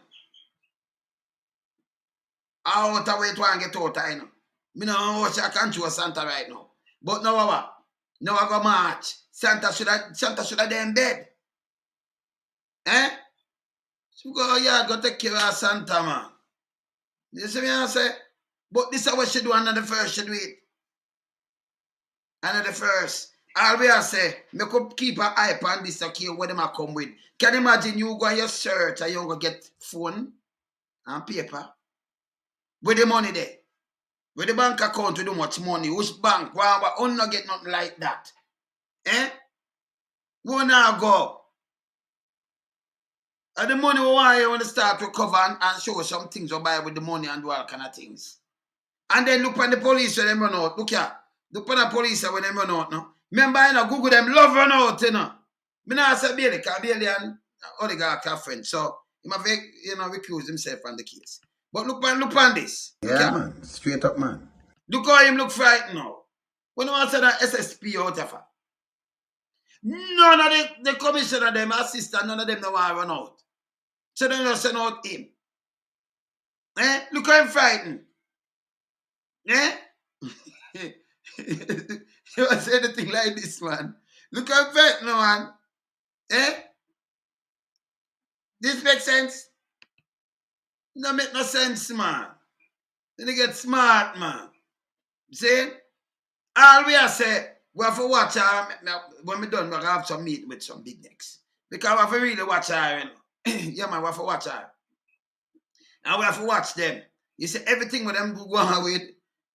Out of way to and get out her, you know. Me know how she control Santa right now. But now what? Now I go march. Santa should have them dead. Eh? She go yard, go take care of Santa, man. You see me I say? But this is what she do under the first, she do it. Under the first. All we are say, me could keep an eye on this okay what them a come with. Can you imagine you go on your search and you go get phone and paper? With the money there. With the bank account with how much money? Which bank? Wow, but I not get nothing like that. Eh? Who now go? And the money we want to start to cover and show some things we buy with the money and do all kind of things. And then look on the police when them run out. Look here. Look on the police when them run out now. Remember, you know, Google them love run out, you know. Me not say Bailey, because Bailey and Oligarchs are friends. So he must, you know, recuse himself from the case. But look on this. Look Yeah, here. man. Straight up, man. Look how him look frightened now. When I say that SSP out of her. None of the commissioner, them assistant, none of them know why run out. So they just send out him. Eh? Look how him frightened. Eh? You want to say anything like this, man? Look how him frightened, man. Eh? This makes sense? No make no sense, man. Then they get smart, man. See? All we are say, we have to watch her. When we done, we have some meet with some big necks. Because we have to really watch her, you know. Yeah, man, we have to watch her. And we have to watch them. You see, everything with them go on with.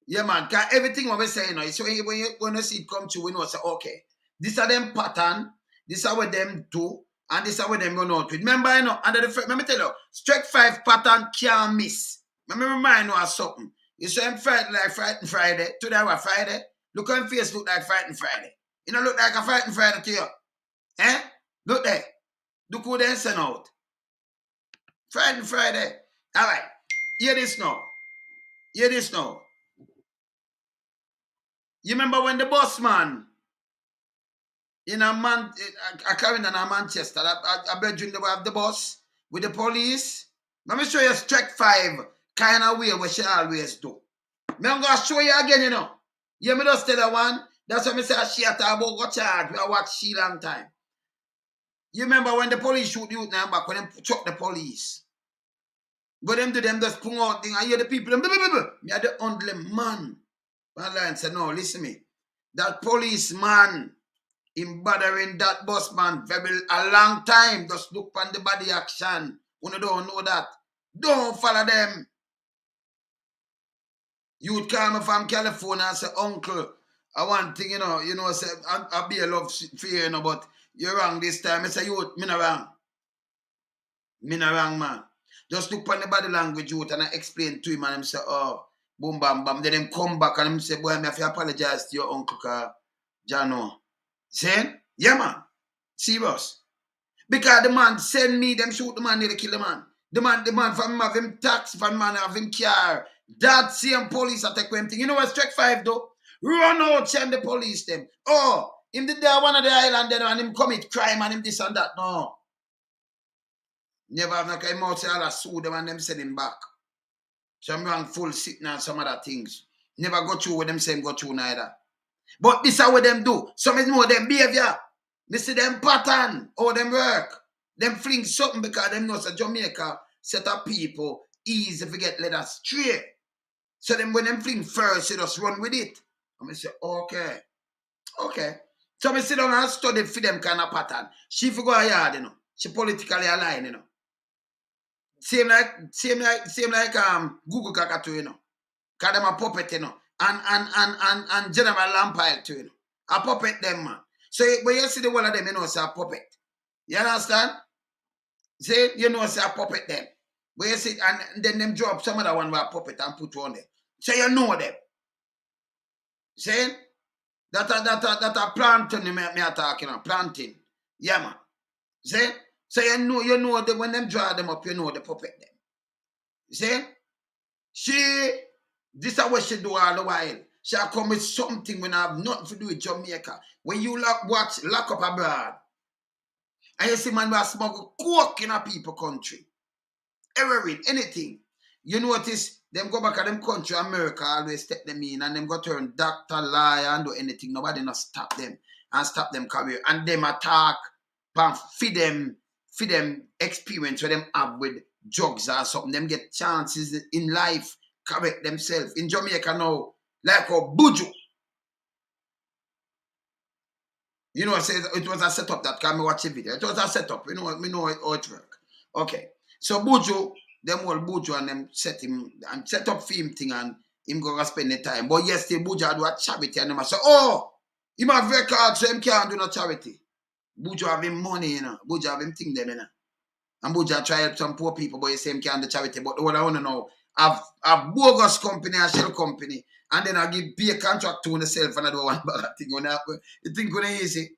Yeah, man, because everything what we say, you know, so when you see it come to, we know, say, okay, this are them pattern, this are what them do, and this are what them run out with. Remember, you know, let me tell you, strike 5 pattern can't miss. Let me remind you of something. You saw him fighting like Fighting Friday. Today was Friday. Look how his face look like Fighting Friday. You know, look like a Fighting Friday to you. Eh? Look there. Look who they sent out. Fighting Friday. All right. Hear this now. Hear this now. You remember when the boss man in a carrying in a Manchester, I bet you they have the boss with the police. Let me show you strike 5 kind of way what she always do. I'm going to show you again, you know. You me just tell her one. That's why I say she at about go charge. I watch she long time. You remember when the police shoot you now back when them chuck the police. But them do them just put out thing. I hear the people, me are the only man. One line said, no, listen me. That policeman, him bothering that boss man for a long time. Just look on the body action. When you don't know that, don't follow them. You'd call me from California and say, uncle, I want thing, you know, say, I be a love for you, you know, but you're wrong this time. I say, you, me not wrong. Me not wrong, man. Just look on the body language, youth, and I explain to him, and him say, oh, boom, bam, bam. Then him come back and him say, boy, I have to apologize to your uncle, Jano. Saying? Yeah, man. Serious. Because the man send me, them shoot the man, they kill the man. The man from him have him tax, from man have him car. That same police attack him thing. You know what strike 5 though? Run out, send the police them. Oh, him did there one of the island then and him commit crime and him this and that. No. Never have no come out say all sue them and them send him back. Some wrongful sitting and some other things. Never go through with them same go through neither. But this is what them do. Some is know them behavior. They see them pattern, how them work. Them fling something because them know that Jamaica set up people easy to get led astray. So them when them fling first, they just run with it. And I say, okay. Okay. So I sit down and study for them kind of pattern. She for go yard, you know. She politically aligned, you know. Same like Google Kakatu, you know. Cause them a puppet, you know. And General Lampile too, you know. A puppet them, man. So when you see the one of them, you know it's a puppet. You understand? See, you know it's a puppet them. But you see, and then them drop some other one with a puppet and put on there. So you know them. See? That a planting me are talking about. Planting. Yeah, man. See? So you know them when them draw them up, you know the puppet them. See? This is what she do all the while. She come with something when I have nothing to do with Jamaica. When you lock up abroad, and you see man who smuggle coke in a people country. Heroin, anything. You notice them go back to them country, America, always step them in, and them go turn doctor, lawyer, and do anything. Nobody not stop them and stop them career. And them attack, feed them experience where them have with drugs or something. Them get chances in life, correct themselves. In Jamaica now, like a buju. You know, it was a setup that can me watch a video. It was a setup. We know how it work. Okay. So buju, them all buju and them set up for him thing and him go spend the time. But yes, the buju do a charity and them say, oh, him have record, so him can't do no charity. Buju have him money, you know. Buju have him thing them, you know. And Buju try help some poor people, but you say him can't do charity. But what I want to know, I've bogus company and shell company, and then I give be a contract to myself and I do one bad thing. You think it's easy?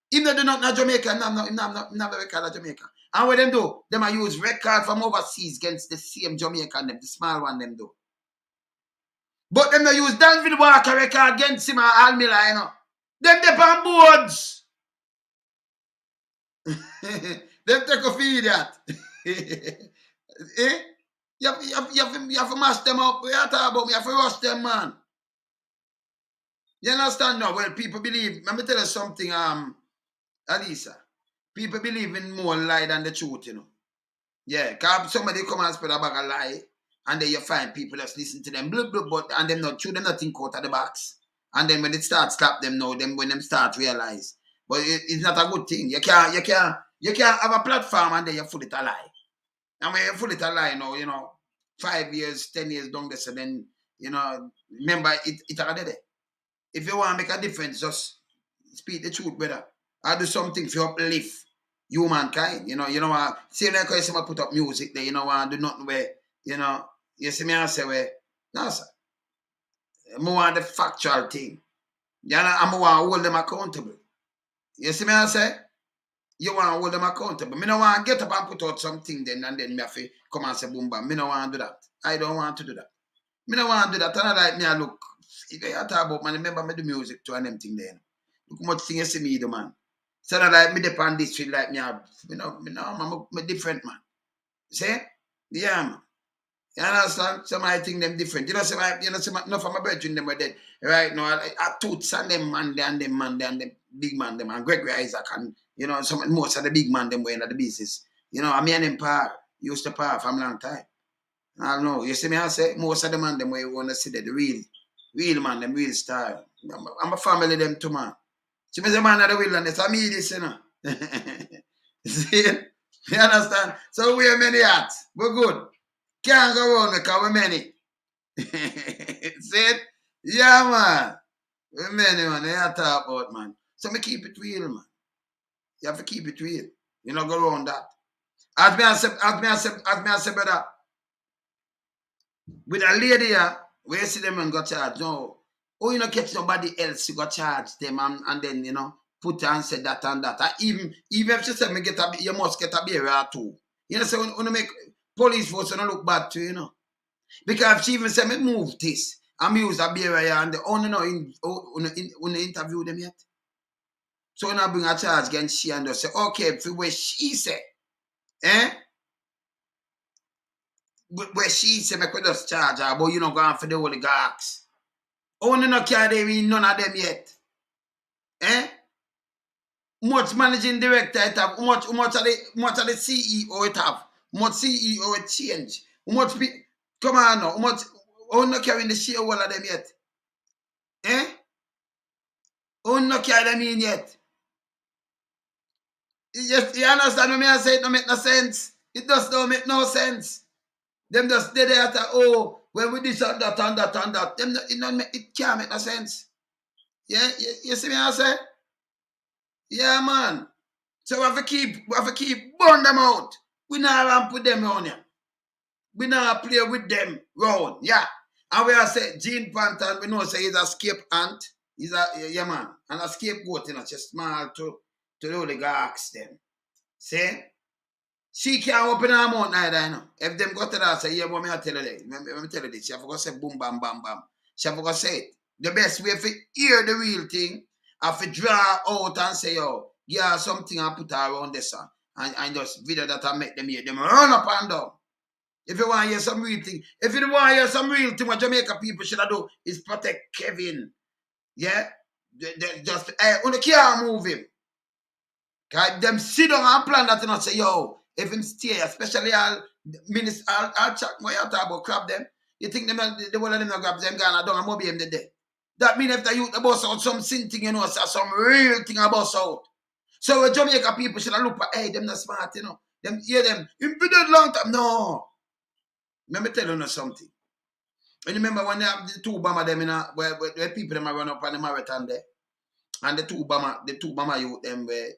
If they do not in Jamaica, I'm not record of Jamaica. And what them do, them I use record from overseas against the same Jamaican, them, the small one them do. But them they use Danville Walker record against him and Al Miller, you know. Them they on boards. Them take a feed that. Eh? You have to mash them up. We are talking about me. You have to rush them, man. You understand now? Well, people believe. Let me tell you something, Alisa. People believe in more lie than the truth, you know. Yeah, because somebody come and spread a bag of lie, and then you find people just listen to them, blah, blah, blah, and them not true, them not think out of the box. And then when it starts slap them now, then when them start realize. But it's not a good thing. You can't have a platform and then you full it a lie. And when you full it a lie now, you know, 5 years, 10 years down there, so then, you know, remember it already there. If you want to make a difference, just speak the truth, brother. I do something for uplift humankind. You know, see like I say, I put up music there, you know, I do nothing where, you know, you see me, I say, where, no, sir. I want the factual thing. You know, I want to hold them accountable. You see me, I say, you want to hold them accountable. Me no want to get up and put out something then, and then me have to come and say, boom, bam. Me no want to do that. I don't want to do that. Me no want to do that. And I like me, I look, if you talk about, man, remember me do music to and them thing there. Look how much thing you see me do, man. So that like me depend this street like me, I'm a different man. See? Yeah, man. You understand? Some I think them different. You know, some enough of my brethren them were dead. Right now, I toots and them man, and them big man, them and Gregory Isaac and you know, most of the big man them were in the business. You know, I mean them par used to par from long time. I don't know. You see me, I say most of the man them where you want to see that the real man, them real style. I'm a family them too, man. She was a man of the wilderness. I mean this, you know. See? You understand? So we're many hats. We're good. Can't go wrong because we're many. See it? Yeah, man. We're many, man. They are talk about, man. So me keep it real, man. You have to keep it real. You know, go around that. As me I say, brother, with a lady here, where you see them and got charged. No. Oh, you know, catch somebody else, you got charge them and then, you know, put and say that and that. Even if she said me you must get a barrier too. You know, so when you make police force, you don't look bad too, you know. Because if she even said me move this, I'm use a barrier and the only know in interview them yet. So when I bring a charge against she and just say, okay, for where she say, where she say make we just charge her, but you know, going for the oligarchs. Only no carry none of them yet. Much managing director it have, much of the CEO it have, much CEO it change. Much come on now, much only not carrying the share all of them yet. Only not carry them in yet. You understand what I say? It don't make no sense. It just don't make no sense. Them just stay there at when we this and that and that and that. Them it can't make no sense. Yeah, you see me I say? Yeah, man. So we have to keep burn them out. We not have to put them on here. We not play with them round. Yeah. And we are say Gene Panton, we know say he's a scape ant. He's a yeah man. And a scapegoat, you know, just small to the oligarchs them. See? She can't open her mouth neither, you know. If them go to that, say, yeah, what me I tell you that. Let me tell you this. She have to go say boom, bam, bam, bam. She have to go say it. The best way to hear the real thing, have to draw out and say, yo, yeah, something I put her around this one. And just video that I make them hear. Them run up and down. If you want to hear some real thing, if you don't want to hear some real thing, what Jamaica people should do is protect Kevin. Yeah? Just, on the can't move him. Cause them sit down and plan that and not say, yo, if him stay, especially all minister, all chat more you talk about crap them. You think them the one of them not grab them gonna down and mobile him the day. That mean if the youth bust out some sin thing, you know, some real thing about out. So when Jamaica people should look at, hey, them not smart, you know. Them hear them, him be dead long time. No. Let me tell you something. And remember when they have the two bomber them in where people them run up on the marathon there. And the two bomber youth them where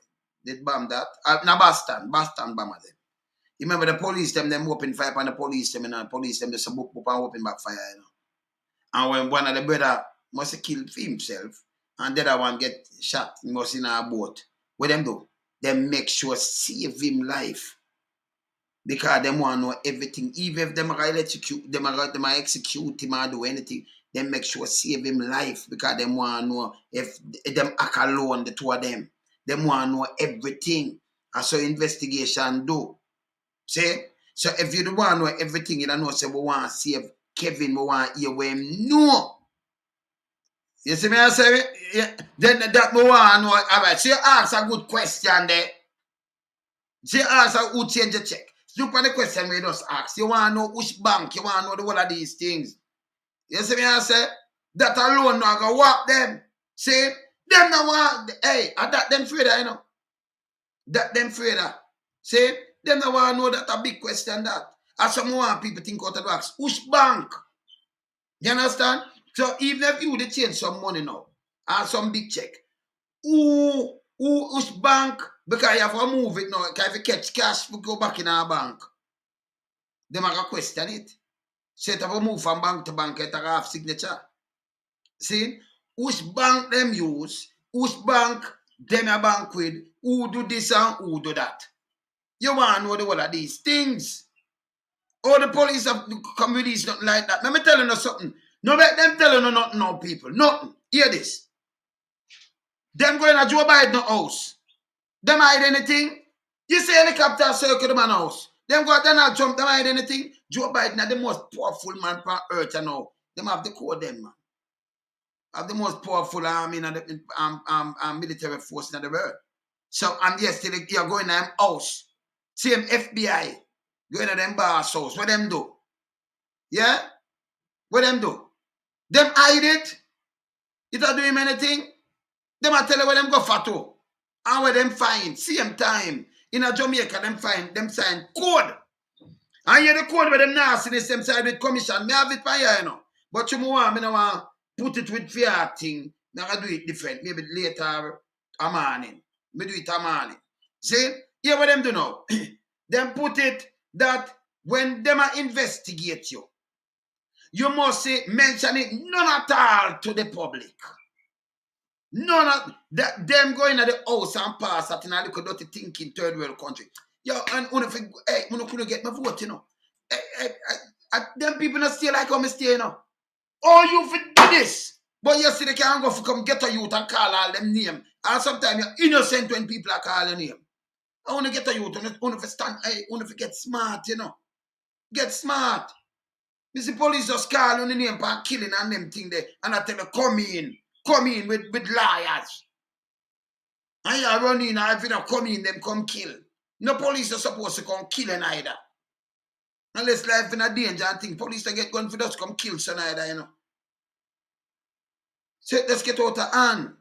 they bomb that. Now Boston bomber them. You remember the police them open fire on the police them and the police them just book and open back fire, you know. And when one of the brother must have killed himself and the other one get shot, he must in a boat. What them do? Them make sure save him life. Because them want to know everything. Even if them are execute, them are execute him or do anything, they make sure save him life. Because them want to know if them act alone, the two of them. Them want to know everything. And so investigation do. See? So if you don't want to know everything, you don't know, say we want to save Kevin, we want to hear where him know. You see me I say? Yeah. Then that we want to know. All right, so you ask a good question there. So you ask who change the check. Look at the question we just ask. You want to know which bank, you want to know the whole of these things. You see me I say? That alone not going to walk them. See? Them not want, hey, that them afraid of, you know. That them afraid of. See? Them not want to know that a big question that. As some more people think out of the box. Which bank? You understand? So even if you would change some money now, or some big check, which bank? Because you have to move it now. Because if you catch cash, we go back in our bank. They might question it. So you have to move from bank to bank, you have to have signature. See? Which bank them use? Which bank them a bank with? Who do this and who do that? You want to know the whole of these things. All the police have come with these, nothing like that. Let me tell you something. No make them tell you nothing now, people. Nothing. Hear this. Them going to Joe Biden house. Them hide anything? You see helicopter circle the man house. Them go to Donald Trump, them hide anything? Joe Biden is the most powerful man on earth now. Them have the code them, man. Have the most powerful army and the military force in the world. So, and yesterday you're going to them house. Same FBI. Going to them boss house. What them do? Yeah? What them do? Them hide it. It not doing anything. Them a tell you where them go for to. And where them find. Same time. In a Jamaica, them find, them sign code. And hear the code where them nastiness, them side with commission. Me have it by here, you know. But you want, me no want put it with fear thing. Me I do it different. Maybe later a morning. Me do it a morning. See? Hear what them do now. Them put it that when them a investigate you, you must say, mention it none at all to the public. None of that. Them going to the house and pass that in a little dirty thinking third world country. Yo, and hey, I couldn't get my vote, you know. Them people not stay like how me stay, you know. Oh, you for do this. But you see they can't go for come get a youth and call all them name. And sometimes you're innocent when people are calling name. I want to get a youth, I want to stand, I want to get smart, you know. Get smart. You see police just call on the name and killing and them thing there. And I tell you, come in with liars. And you run in and if you don't come in, them come kill. No police are supposed to come killing either. Unless life in a danger and thing. Police don't get gun for us come kill son either, you know. So let's get out of hand.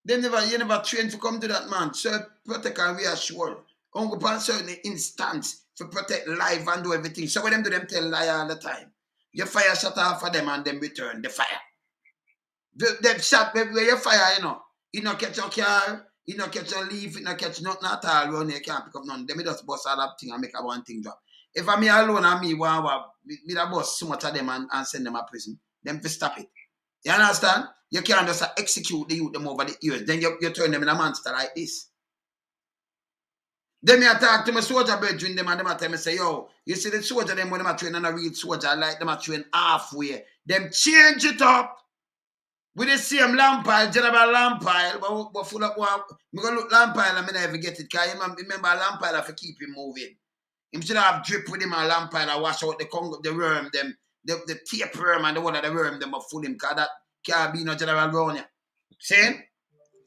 You never train to come to that man. So protect and reassure. Only upon certain instance to protect life and do everything. So what them do, them tell lie all the time. You fire shot off for them and them return the fire. Them shot where you fire, you know. You not catch your car, you not catch your leaf, you not catch nothing at all. Run, you can't pick up none. Them just bust all that thing and make a one thing drop. If I'm me alone and me, me da boss so much of them and send them to prison. Them to stop it. You understand? You can't just execute the youth them over the years. Then you turn them in a monster like this. Then me talk to my soldier brethren them and them tell me say, yo, you see the soldier them when them train and a real soldier like them train halfway. Them change it up with the same lamp pile, general lamp pile, but full of one. Me go look lamp pile and me never get it. Cause remember a lamp pile for keep him moving. Him should have drip with him a lamp pile and wash out the worm, them, the tape worm and the one of the worm them full him. Cause that can't be no general around here. See?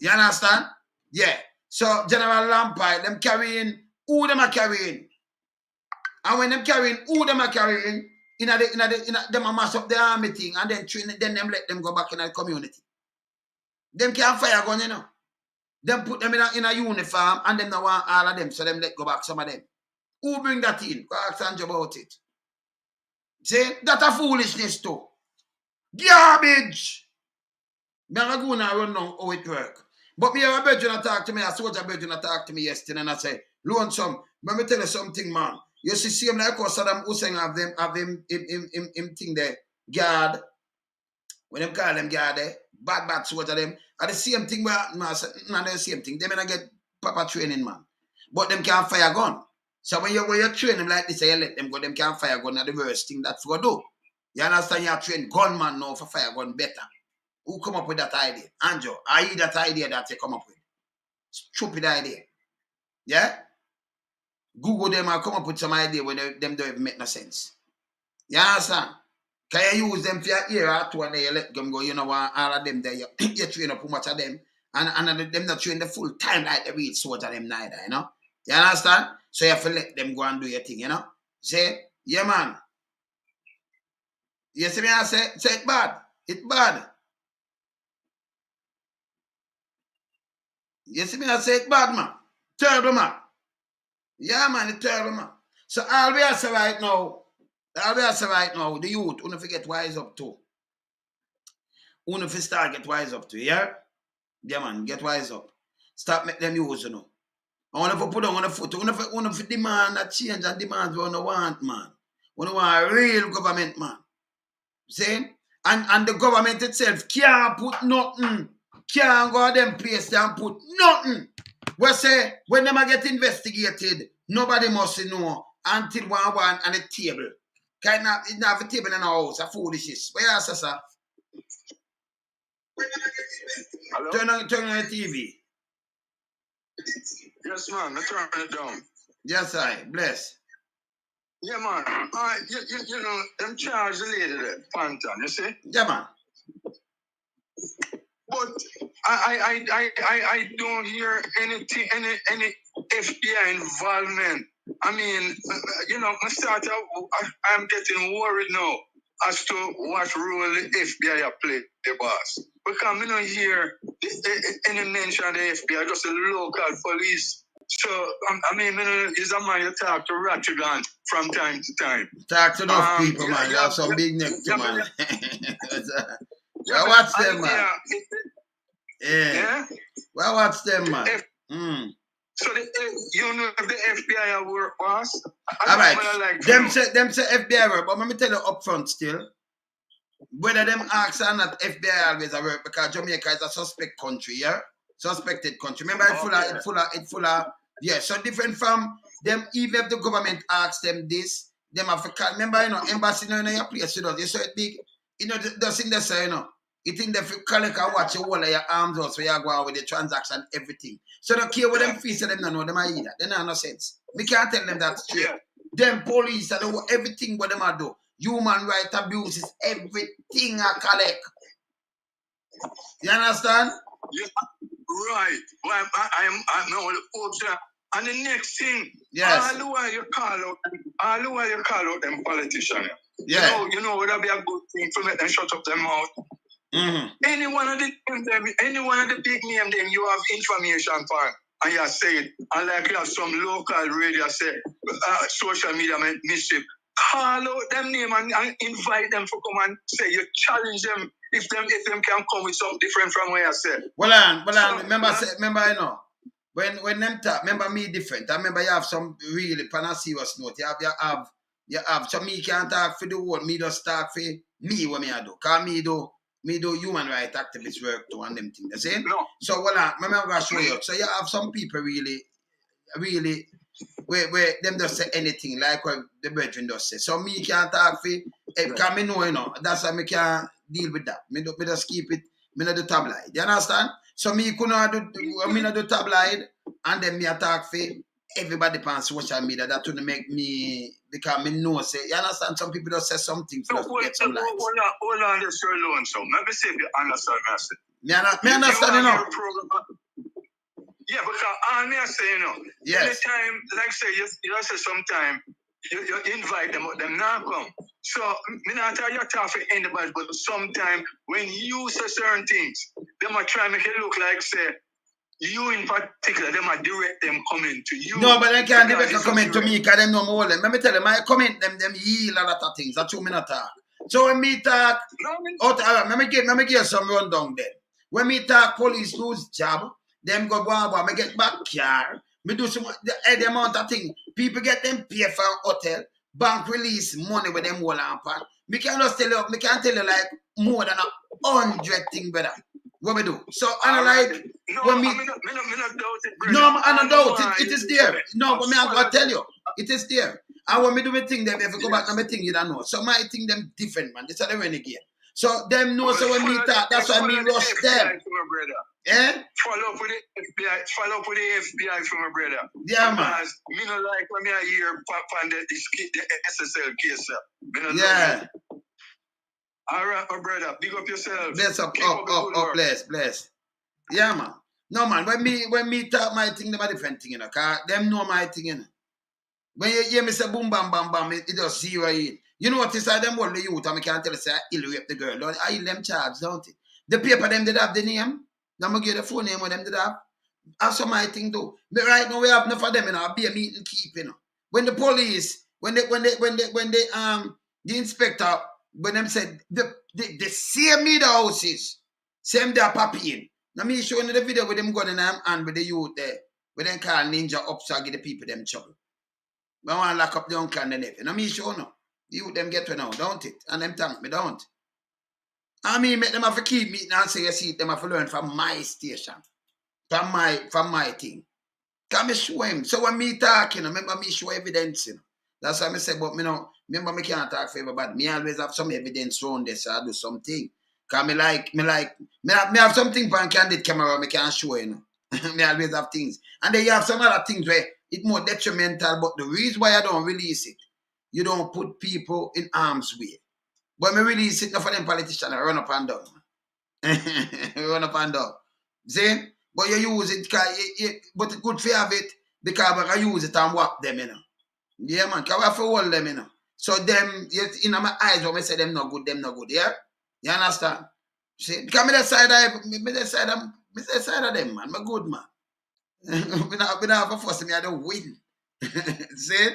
You understand? Yeah. So general lamp pile, them carrying who them are carrying. And when them carrying who them are carrying, them a mass up the army thing and then train then them let them go back in the community. Them can't fire gun, you know. Them put them in a uniform and them not want all of them, so them let go back some of them. Who bring that in? Go ask Sanjo about it. See, that's a foolishness too. Garbage. Me a go now run down how it work. But me have a brethren talk to me, a soldier brethren talk to me yesterday and I say, lonesome, let me tell you something, man. You see him like how Saddam Hussein have him thing there, guard. When them call them guard there, bad soldier them. Are the same thing where man, the same thing. They may not get proper training, man. But them can't fire gun. So when you train them like this, you let them go, them can't fire gun. That's the worst thing that's what do. You understand? You train gunman now for fire gun better. Who come up with that idea? Anjo, are you that idea that you come up with? Stupid idea. Yeah? Google them and come up with some idea when them don't even make no sense. You understand? Can you use them for your ear or two and then you let them go, you know what, all of them there, you train up too much of them and them not train the full time like the real soldier them neither, you know? You understand? So you have to let them go and do your thing, you know? Say, yeah man. You see me I say it's bad. It's bad. You see me I say it's bad, man. Terrible, man. Yeah, man, it's terrible, man. So all we say right now, the youth, who don't forget wise up to. Who don't start get wise up to, yeah? Yeah, man, get wise up. Stop make them use, you know. I want to put on the foot. I want to demand a change and demand what I want, man. We want a real government, man. See? And the government itself can't put nothing. Can't go to them place and put nothing. We say, when them get investigated, nobody must know until one and a table. Kind of, it's not a table in our house, a foolishness. Where are you, sir? Hello? Turn on the TV. Yes, man. I turn it down. Yes, I bless. Yeah, man. You know, them charge the lady there, Panton, you see? Yeah, man. But I don't hear anything, any FBI involvement. I mean, you know, I'm getting worried now as to what role the FBI have played the boss. Because we don't hear any mention of the FBI, just the local police. So, I mean, is a man you talk to Rotterdam from time to time. Talk to enough people, man. You have some big neck too, man. Well, watch them, man. Yeah. Well, watch them, man. So, you know if the FBI work, boss? All right. Them say FBI work, but let me tell you up front still. Whether them ask or not, FBI always a work because Jamaica is a suspect country, yeah? Suspected country. Remember, it's full of, yeah. So different from them, even if the government asks them this, them have to call. Remember, you know, embassy in your place, you know, you saw it big, you know, does in the say, you know, it in the collect and watch your wall of your arms out so you go out with the transaction, everything. So don't care what them fees, them don't know, them are either. They don't have no sense. We can't tell them that straight. Them police, and everything what them are do. Human rights abuses, everything I collect. You understand? Yeah, right. Well, I'm now the folks there. And the next thing, yes. all the while you call out them politicians. Yeah. You know, would that be a good thing to make them shut up their mouth? Mm-hmm. Any one of the big name them you have information for, and you say it, and like you have some local radio say, social media mischief. Call out them name and invite them to come and say you challenge them if them can come with something different from what I said. Well, remember, you know, when them talk, remember me different. I remember you have some really serious note. You have You have, so me can't talk for the world, me just talk for me what me I do. Cause me do human rights activist work too and them things. You see? No. So well, I'm gonna show you. So you have some people really where them just say anything like what the brethren just say. So me can't talk for because me know, you know, that's why me can't deal with that. Me just keep it, me not do tabloid. You understand? So me could not do me not do tabloid and then me attack for everybody on social media. That would make me, because me know say, you understand, some people just say something for us to get some likes. Hold on this for alone, so maybe say you understand me. Me understand, you know. Yeah, because all me I say, you know, yes. Anytime, like say, you say sometime, you invite them, but them not come. So, me not tell you talk for anybody, but sometime when you say certain things, they might try to make it look like, say, you in particular, they might direct them coming to you. No, but they can't direct them coming to me because them no more. Let me tell them, I comment them yield a lot of things. That's what me not talk. So when me talk, let me give you some rundown then. When me talk police lose job, them go me get back car, me do some the amount of thing. People get them pay for hotel, bank release money with them all on pan. Me can't just tell you, me can't tell you like more than 100 things, brother. What we do? So I like when me. No, I don't doubt it. It is there. No, but me I gotta tell you, it is there. And when me do my thing, them if you go back to my thing, you don't know. So my thing them different, man. This are the renegade. So them know. So when me talk, that's why me rush them. Eh? Follow up with the FBI. Follow up with the FBI for my brother. Yeah, man. Because me not like when me I hear on the SSL case. Yeah. All right, my brother. Big up yourself. Bless up, bless. Yeah, man. No, man. When me talk my thing, them a different thing, you know. Cause them know my thing, you know. When you hear me say boom, bam, bam, bam, it just zero in. You know what is them all the youth, and I can't tell you say I ill rape the girl. I ill them charge, don't it? The paper them did have the name. Then I give the phone name with them did have. That's what my thing do. But right now we have enough of them, you know, be a meeting keep, you know. When the police, when the inspector, when them said the same media houses, same there papi in. Now me showing the video with them going in and with the youth there, with them call ninja up so I give the people them trouble. I want to lock up the uncle and the nephew. Now me show no. The youth them get to know, don't it? And them thank me, don't. I mean make them have to keep meeting and say you see them have to learn from my station. From my thing. Can me show him. So when me talking, remember me show evidence. You know? That's why I say, but me know, remember me can't talk for everybody. Me always have some evidence around this, so I do something. Cause me have something for a candid camera me can't show, you know. Me always have things. And then you have some other things where it's more detrimental, but the reason why I don't release it, you don't put people in harm's way. But me release it not for them politicians run up and down. Run up and down. See? But you use it, but it's good for you have it because I can use it and whap them, you know. Yeah, man, because we have to hold them, you know. So them, in my eyes, when I say them not good, yeah? You understand? See? Because me the side of them, man. I'm good, man. We not have a force, me I don't win. See?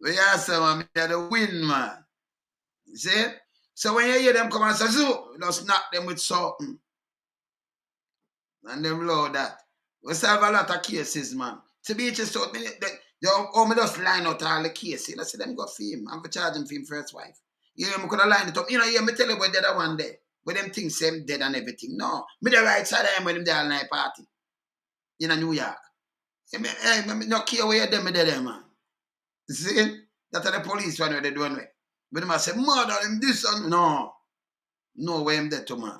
We are some, me I don't win, man. See? So when you hear them come and say, so, you just knock them with something. And them load that. We solve a lot of cases, man. To be just so me just line out all the cases. I see them go for him. I'm for charging for him first wife. You know, I could have lined it up. You know, me tell you what the other one there. Where them things say dead and everything. No. Me the right side of him when them there all night party. In New York. Me not care where them there, man. See? That's the police one where they doing it. But them say, murder him this and no. No way him dead to man.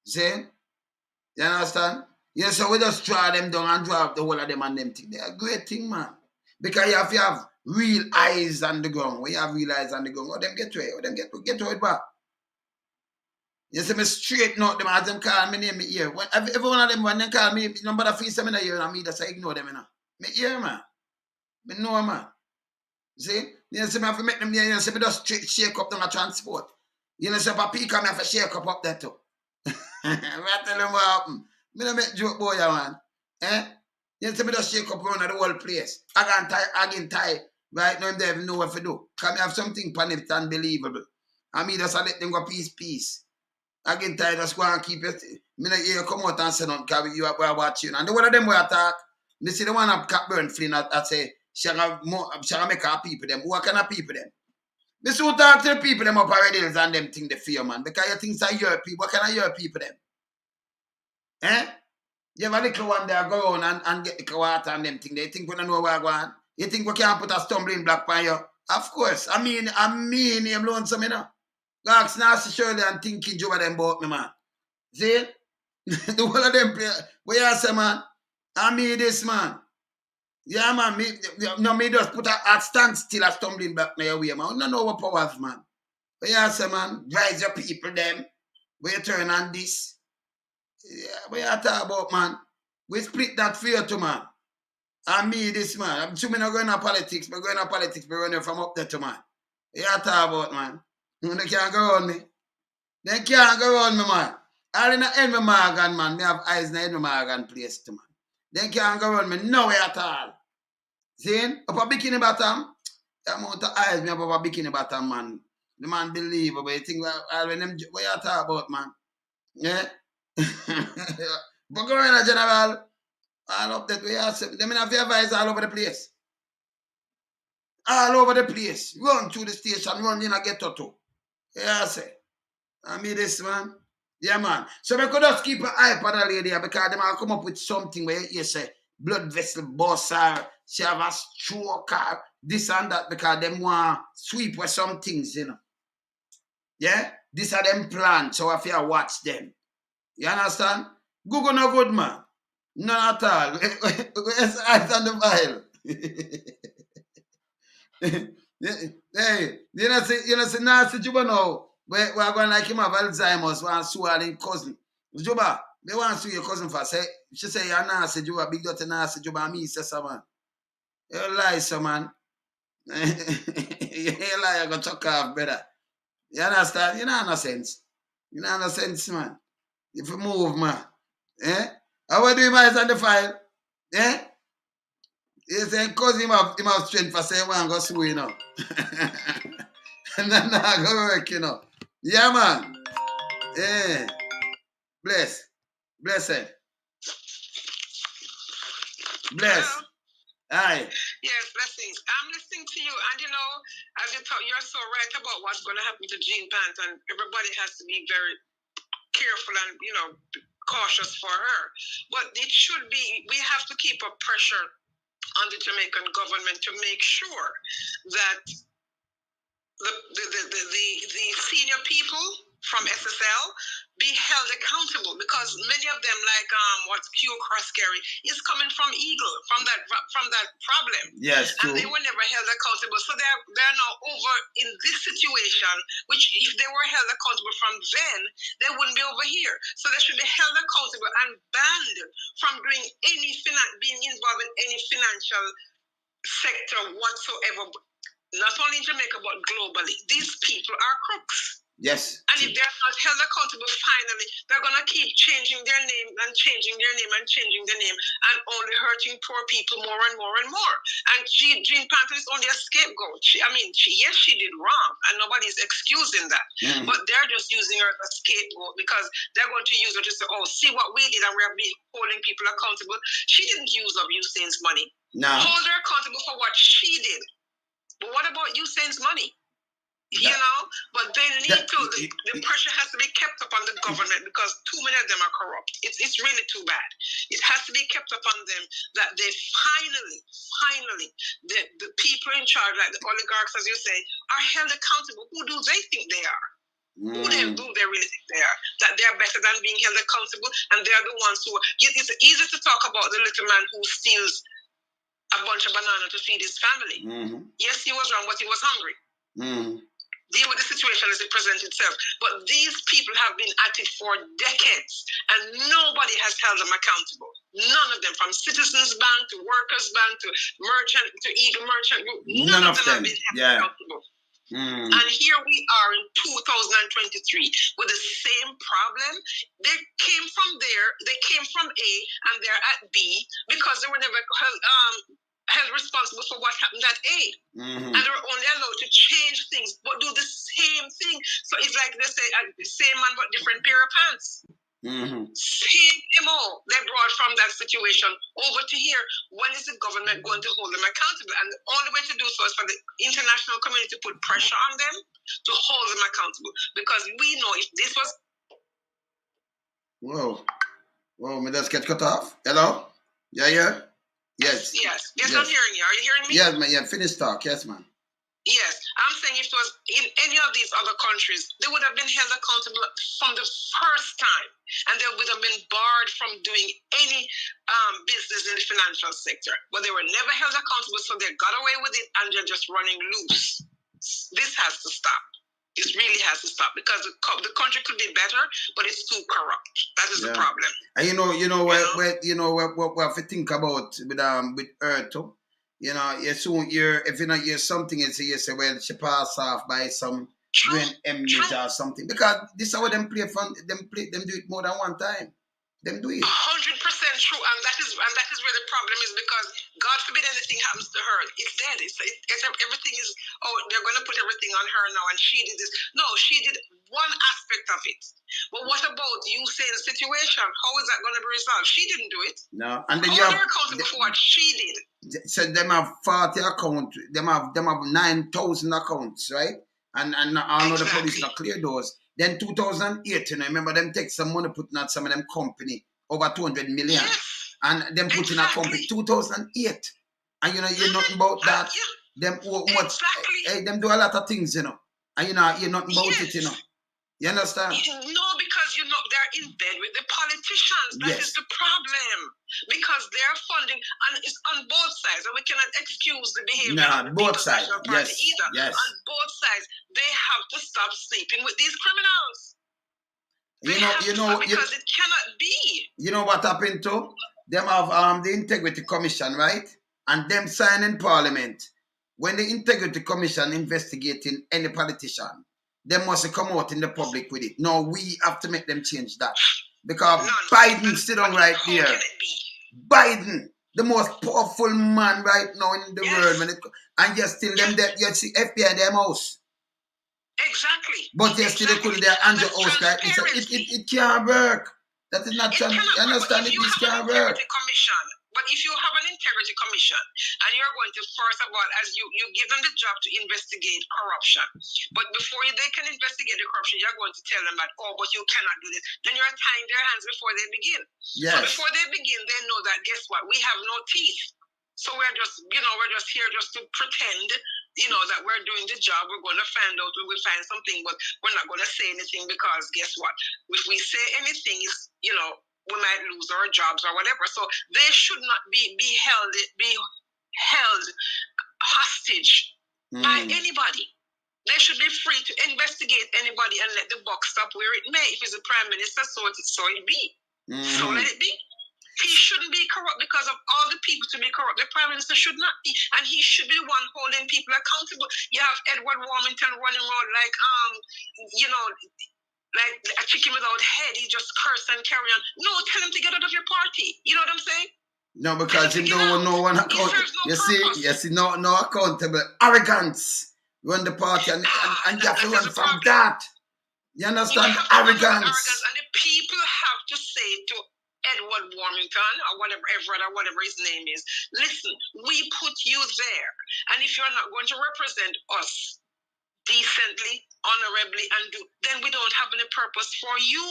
See? You understand? Yeah, so we just draw them down and draw up the whole of them and them thing. They're a great thing, man. Because you have to have real eyes on the ground. When you have real eyes on the ground, them get to it. Them get to it back. You see me straighten out them as them call me name me ear. When every one of them when they call me number of fees them in the ear and me just ignore them, you know. Me ear, man. Me know, man. See? You see me have to make them there, you see me just shake up them a transport. You know, so if a peak come, I have to shake up there too. I tell them what happened. Me don't make joke boy, man. Eh? You see me just shake up around the whole place. I can tie. Right now, they don't know what to do. Because me have something pan it unbelievable. And me just let them go peace. I can tie, just go and keep it. Me not hear you come out and say nothing because you are watching. And the one of them will attack. You see the one of Capburn Flynn I say, she gonna make her people them. What kind of people them? This who talk to the people them up already and them think they fear, man. Because you think it's your people. What kind of your people them? Eh? You have a little one there go on and get the water and them thing. They think we don't know where we're going. You think we can't put a stumbling block on you? Of course. I mean him lonesome, you know. Ask Nasty Shirley and thinking over them about me, man. See? The whole of them play. What you say, man? I mean this, man. Yeah, man. Me just put a standstill a stumbling block in your way, man. You don't know what powers, man. What you say, man? Rise your people, them. Where you turn on this? Yeah, what you talk about, man? We split that fear to, man. And me, this, man. I'm sure me not going to politics. But going to politics, but running from up there to, man. What you talk about, man? They can't go on me. They can't go on me, man. I in the Henry Morgan, man. Me have eyes in the Henry Morgan place, too, man. They can't go on me nowhere at all. See? Up a bikini bottom. The amount of eyes me have up a bikini bottom, man. The man believe, but you think, what you talk about, man? Yeah? But going in general, all up that way, them have your advice all over the place. All over the place. Run to the station, run in and get to. Yeah, I say. I mean this, man. Yeah, man. So we could just keep an eye on the lady because they might come up with something where you say blood vessel burst or she have a stroke or this and that because them want sweep with some things, you know. Yeah? These are them plans, so if you watch them. You understand? Google no good, man. None at all. Where's eyes on the file? Hey, you know, say Nasty Juba now. We're going like him have Alzheimer's, want to sue her cousin. Juba, they want to sue your cousin for say, she say you're Nasty Juba, big dirty Nasty Juba, and me say so, man. You lie, so, man. You lie, you go chuck off, brother. You understand? You know no sense. You know no sense, man. If you move, man. Eh? How what do you eyes on the file? Eh? He say, cause him have strength for say one go sue, you know. And then I go work, you know. Yeah, man. Yeah. Bless. Blessed. Bless. Hello? Aye. Yes, blessings. I'm listening to you, and you know, as you talk, you're so right about what's going to happen to Jean Panton. Everybody has to be very careful and, you know, cautious for her. But it should be, we have to keep up pressure on the Jamaican government to make sure that the senior people from SSL be held accountable, because many of them, like what's Q Crosscarry, is coming from Eagle, from that problem. Yes, true. And they were never held accountable. So they're now over in this situation, which if they were held accountable from then, they wouldn't be over here. So they should be held accountable and banned from doing being involved in any financial sector whatsoever. Not only in Jamaica, but globally. These people are crooks. Yes. And if they're not held accountable, finally, they're going to keep changing their name and changing their name and changing their name and only hurting poor people more and more and more. And Jean Panton is only a scapegoat. Yes, she did wrong, and nobody's excusing that. Mm. But they're just using her as a scapegoat because they're going to use her to say, oh, see what we did, and we're holding people accountable. She didn't use up Usain's money. No. Hold her accountable for what she did. But what about Usain's money? You know, but they need the pressure has to be kept upon the government because too many of them are corrupt. It's really too bad. It has to be kept upon them that they finally, the people in charge, like the oligarchs, as you say, are held accountable. Who do they think they are? Who do they really think they are? That they're better than being held accountable, and they're the ones who. It's easy to talk about the little man who steals a bunch of banana to feed his family. Mm-hmm. Yes, he was wrong, but he was hungry. Mm-hmm. Deal with the situation as it presents itself. But these people have been at it for decades, and nobody has held them accountable. None of them, from Citizens Bank to Workers Bank to Merchant to Eagle Merchant Group, none of them have been held accountable. Mm. And here we are in 2023 with the same problem. They came from there, they came from A, and they're at B because they were never held responsible for what happened at A. Mm-hmm. And they were only allowed to change things, but do the same thing. So it's like they say, same man but different pair of pants. Same MO they brought from that situation over to here. When is the government going to hold them accountable? And the only way to do so is for the international community to put pressure on them to hold them accountable. Because we know if this was... Whoa, me just get cut off. Hello? Yeah? Yes. Yes, I'm hearing you. Are you hearing me? Yes, man. Yeah, finish talk. Yes, man. Yes, I'm saying if it was in any of these other countries, they would have been held accountable from the first time, and they would have been barred from doing any business in the financial sector. But they were never held accountable, so they got away with it, and they're just running loose. This has to stop. This really has to stop because the country could be better, but it's too corrupt. That is the problem. And what we have to think about with her too. You know, if you not hear something, you say, well, she passed off by some grand image or something. Because this is how them play them do it more than one time. Them do it. 100% true, and that is where the problem is, because God forbid anything happens to her. It's dead. Everything is, they're going to put everything on her now, and she did this. No, she did one aspect of it. But what about Usain's situation? How is that going to be resolved? She didn't do it. No, and then they're accountable for what she did. So them have 40 accounts. Them have 9,000 accounts, right? And all of the police not clear those. Then 2008, remember them take some money putting out some of them company over 200 million, and them putting a company 2008, and you're nothing about that. Them them do a lot of things, and you're nothing about it, You understand? No, because they're in bed with the politicians. That is the problem, because they're funding, and it's on both sides, and we cannot excuse the behavior of the both sides. Party either. Yes. On both sides, they have to stop sleeping with these criminals. Because it cannot be. You know what happened to them? Have the Integrity Commission, right? And them sign in Parliament. When the Integrity Commission investigating any politician, they must come out in the public with it. No, we have to make them change that. Because Biden sit on right there. Biden, the most powerful man right now in the world. And you still them that you see FBI their house. Exactly. But you still couldn't their Andrew house, right? It can't work. That is not true. You understand it? This can't work. But if you have an integrity commission and you're going to, first of all, as you give them the job to investigate corruption, but before they can investigate the corruption, you're going to tell them that, but you cannot do this. Then you're tying their hands before they begin. Yes. So before they begin, they know that, guess what? We have no teeth. So we're just here just to pretend, that we're doing the job. We're going to find out when we find something, but we're not going to say anything, because guess what? If we say anything, we might lose our jobs or whatever. So they should not be held hostage by anybody. They should be free to investigate anybody and let the buck stop where it may. If it's a prime minister, so it be. So let it be. He shouldn't be corrupt because of all the people to be corrupt. The prime minister should not be, and he should be the one holding people accountable. You have Edward Warmington running around like like a chicken without head. He just curse and carry on. No, tell him to get out of your party. You know what I'm saying? No, because him don't want no one accountable. You see, no accountable. Arrogance run the party, and you have to run from that. You understand? Arrogance. And the people have to say to Edward Warmington or whatever his name is, listen, we put you there, and if you're not going to represent us decently, honorably, then we don't have any purpose for you.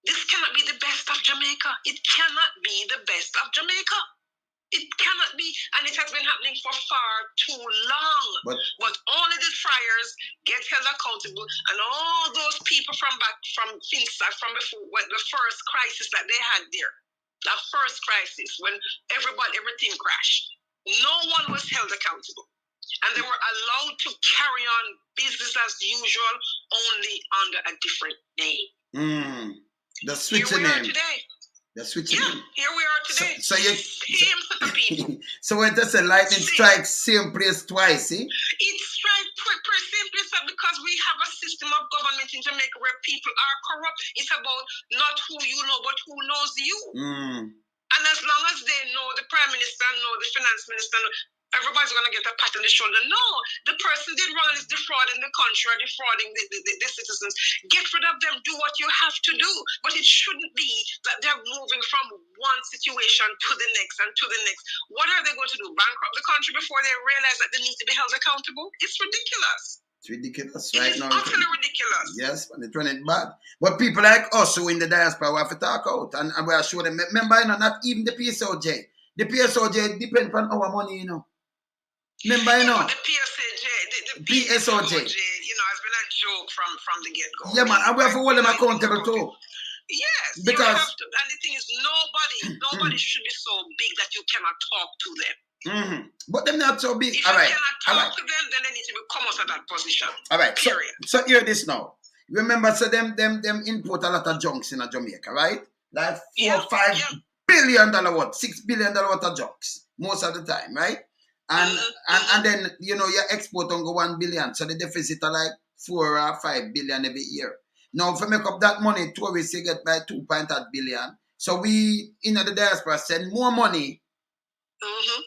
This cannot be the best of Jamaica. It cannot be the best of Jamaica. It cannot be, and it has been happening for far too long. But only the friars get held accountable, and all those people from Finsack, from before, the first crisis that they had there, the first crisis when everything crashed, no one was held accountable, and they were allowed to carry on business as usual, only under a different name. The switching name. Today. The switching name. Here we are today. So you same set of people. So when there's a lightning strikes same place twice, see? It strikes pretty simply because we have a system of government in Jamaica where people are corrupt. It's about not who you know, but who knows you. And as long as they know, the prime minister know, the finance minister know, everybody's going to get a pat on the shoulder. No, the person did wrong and is defrauding the country or defrauding the citizens. Get rid of them. Do what you have to do. But it shouldn't be that they're moving from one situation to the next and to the next. What are they going to do? Bankrupt the country before they realize that they need to be held accountable? It's ridiculous. It's ridiculous right now. It's utterly ridiculous. Yes, and it's running bad. But people like us who in the diaspora, we have to talk out and we are sure them. Remember, you know, not even the PSOJ. The PSOJ depends on our money, you know. Remember, you know. The PSOJ, you know, has been a joke from the get-go. Yeah, man, and we have to hold them accountable too. Yes, because you have to. And the thing is, nobody should be so big that you cannot talk to them. But they're not so big. If you cannot talk to them, then they need to come out of that position. All right. Period. So hear this now. Remember, so them import a lot of junks in Jamaica, right? Like $5 billion what? $6 billion worth of junks most of the time, right? And then you know your export on go 1 billion, so the deficit are like 4 or 5 billion every year. Now, if we make up that money, tourists you get by 2.8 billion. So we in the diaspora send more money.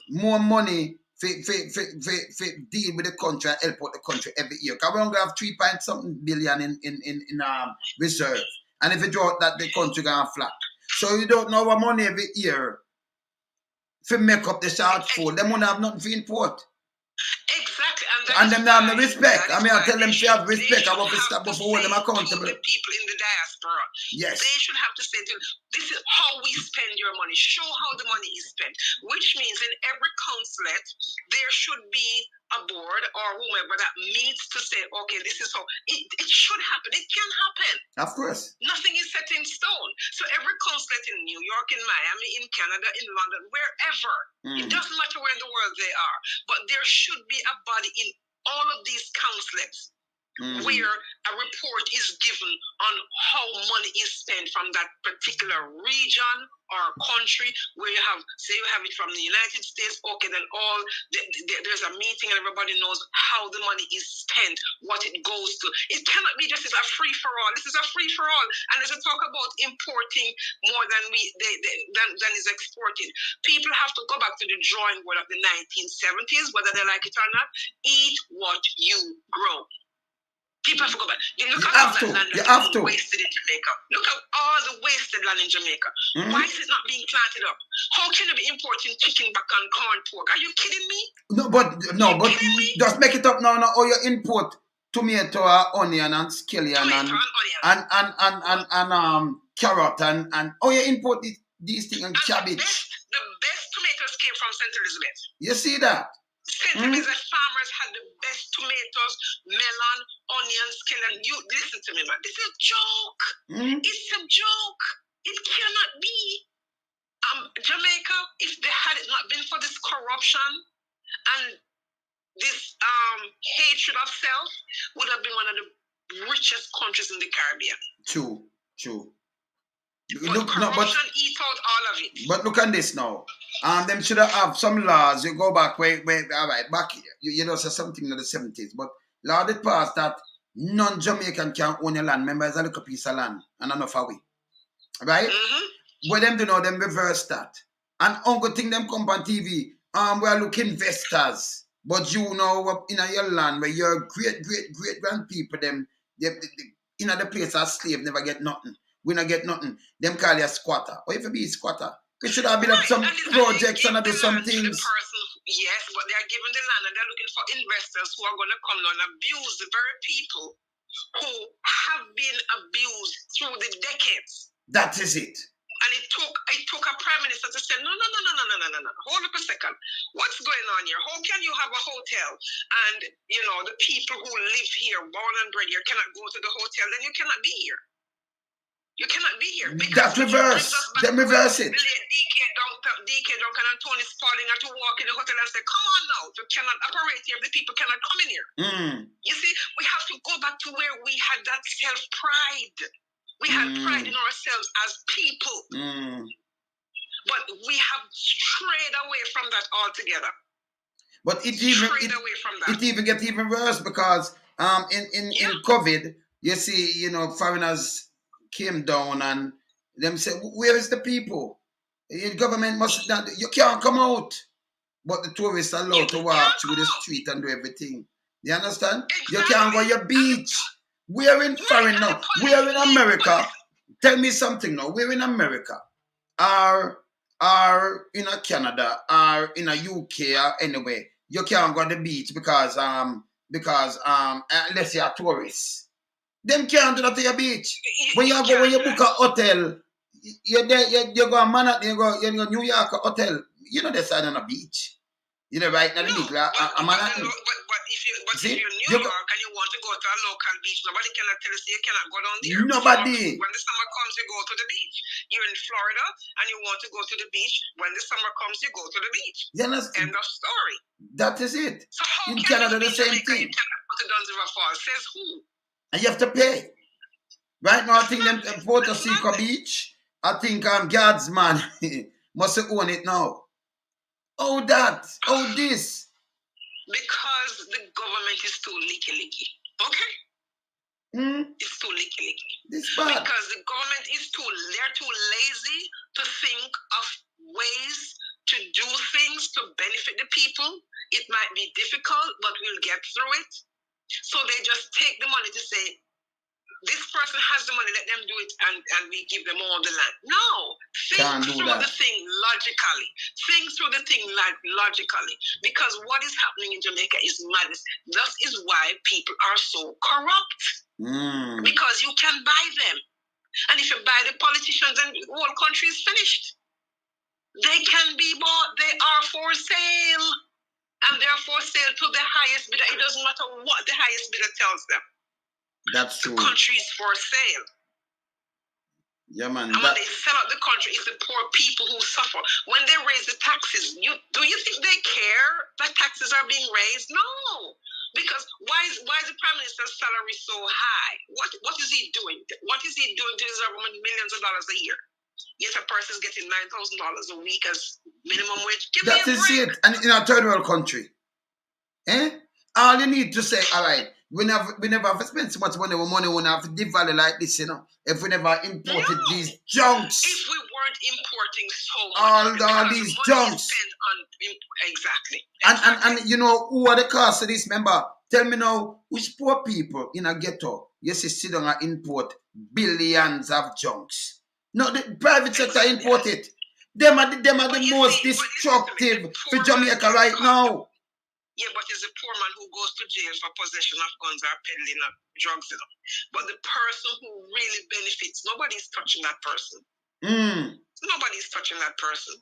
More money for deal with the country and help out the country every year. Because we're going to have 3 billion in reserve. And if you draw that, the country going to flat. So you don't know what money every year to make up the shortfall. Them won't have nothing for import. Exactly. And them have no respect. I mean, I tell them to have respect. I want to stop before them accountable. The people in the diaspora. Yes. They should have to say to them, this is how we spend your money. Show how the money is spent. Which means in every consulate, there should be a board or whomever that meets to say, okay, this is how it should happen. It can happen. Of course. Nothing is set in stone. So every consulate in New York, in Miami, in Canada, in London, wherever, it doesn't matter where in the world they are, but there should be a body in all of these consulates where a report is given on how money is spent from that particular region or country, where you have, say you have it from the United States, okay, then there's a meeting and everybody knows how the money is spent, what it goes to. It cannot be just a free-for-all. This is a free-for-all. And as I talk about importing more than than is exported, people have to go back to the drawing board of the 1970s, whether they like it or not. Eat what you grow. People have to go back. Look at all that land that's wasted in Jamaica. Look at all the wasted land in Jamaica. Why is it not being planted up? How can you be importing chicken back on corn pork? Are you kidding me? No, but just make it up now. Or you import tomato, onion, and scallion, and carrot, and you import these things and cabbage. The best tomatoes came from St. Elizabeth. You see that? St. Elizabeth farmers had the best tomatoes, melon, onions, scallion. You listen to me, man. This is a joke. It's a joke. It cannot be. Jamaica, if they had it not been for this corruption and this hatred of self, would have been one of the richest countries in the Caribbean. True. But corruption eat out all of it. But look at this now. Them should have some laws. You go back, all right, back here. You know, say something in the 70s. But law did pass that non-Jamaican can own your land. Remember, it's a little piece of land and enough away. Right? Where them do know, them reverse that. And uncle thing them come on TV. We are looking investors. But you know, in your land where your great grandpeople, them in the place as slave never get nothing. We not get nothing. Them call you a squatter. Or if you be a squatter, we should have built up some projects and do some things. Yes, but they are giving the land and they're looking for investors who are going to come down and abuse the very people who have been abused through the decades. That is it. And it took a prime minister to say, no. Hold up a second. What's going on here? How can you have a hotel and, you know, the people who live here, born and bred here, cannot go to the hotel? Then you cannot be here. You cannot be here. That's reverse. Them reverse it. DK Duncan and Tony Spalding are to walk in the hotel and say, come on now, you cannot operate here. The people cannot come in here. You see, we have to go back to where we had that self-pride. We had pride in ourselves as people. But we have strayed away from that altogether. But it even gets even worse because in COVID, you see, you know, foreigners came down and them said, where is the people? The government must not, you can't come out. but the tourists are allowed to walk through the street and do everything. You understand? Exactly. You can't go your beach. We're in foreign now. We're in America. Tell me something now. We're in America. Or in a Canada or in a UK or anywhere. You can't go to the beach because unless you're a tourist. Them can't do that to your beach. When you book a hotel, you go to Manhattan, you go New York hotel. You know the side on a beach. You know, right now the middle Manhattan. But if you're in New York and you want to go to a local beach, nobody cannot tell you you cannot go down there. Nobody. When the summer comes, you go to the beach. You're in Florida and you want to go to the beach. When the summer comes, you go to the beach. You understand? End of story. That is it. So how in can Canada, the same thing. You cannot go to Duns River Falls. Says who? And you have to pay. Right now, I think them Puerto Rico Beach, I think Guardsman must own it now. Oh, that. Oh, this. Because the government is too licky. Okay? It's too licky. This bad. Because the government they're too lazy to think of ways to do things to benefit the people. It might be difficult, but we'll get through it. So they just take the money to say, this person has the money, let them do it, and we give them all the land. No. Think through the thing logically. Think through the thing logically. Because what is happening in Jamaica is madness. That is why people are so corrupt. Because you can buy them. And if you buy the politicians, then the whole country is finished. They can be bought. They are for sale. And they're for sale to the highest bidder. It doesn't matter what the highest bidder tells them. That's true. The country is for sale. Yeah, man. And when they sell out the country, it's the poor people who suffer. When they raise the taxes, do you think they care that taxes are being raised? No. Because why is the Prime Minister's salary so high? What is he doing? What is he doing to deserve millions of dollars a year? Yet a person is getting $9,000 a week as minimum wage. That is it. And in a third world country. All you need to say, all right, we never have to spend so much money when money won't have to devalue like this, you know. If we never imported these junks. If we weren't importing so much. All these junks. Exactly. And you know, who are the cost of this? Remember, tell me now, which poor people in a ghetto, you see, sit down and import billions of junks. No, the private sector import it. Them are the most destructive for Jamaica right now. Yeah, but it's a poor man who goes to jail for possession of guns or peddling of drugs, you know. But the person who really benefits, nobody's touching that person. Nobody's touching that person.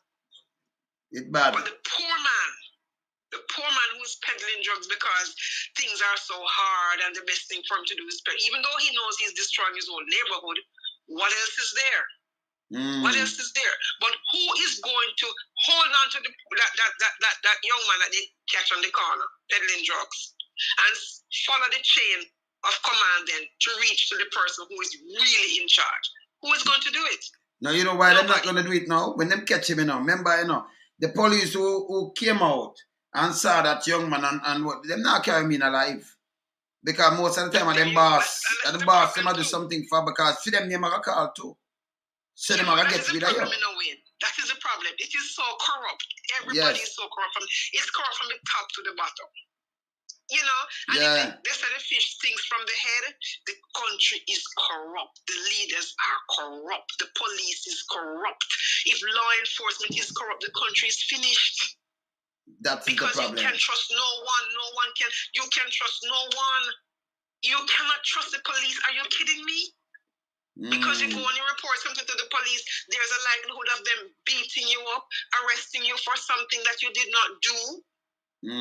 It's bad. But the poor man who's peddling drugs because things are so hard and the best thing for him to do is pay. Even though he knows he's destroying his whole neighborhood, what else is there? What else is there? But who is going to hold on to that young man that they catch on the corner peddling drugs and follow the chain of command then to reach to the person who is really in charge? Who is going to do it? Now, you know why they're not going to do it now? When them catch him, you know, remember, you know, the police who came out and saw that young man and what, them not carry him in alive. Because most of the time, them boss, the boss, them do something for, because for them, they make a call too. So they might get rid of you. That is the problem. It is so corrupt. Everybody is so corrupt. It's corrupt from the top to the bottom. You know? And they say the fish stinks from the head. The country is corrupt. The leaders are corrupt. The police is corrupt. If law enforcement is corrupt, the country is finished. That's because the problem. You can trust no one. You can trust no one. You cannot trust the police. Are you kidding me? Because you go and you report something to the police, there's a likelihood of them beating you up, arresting you for something that you did not do,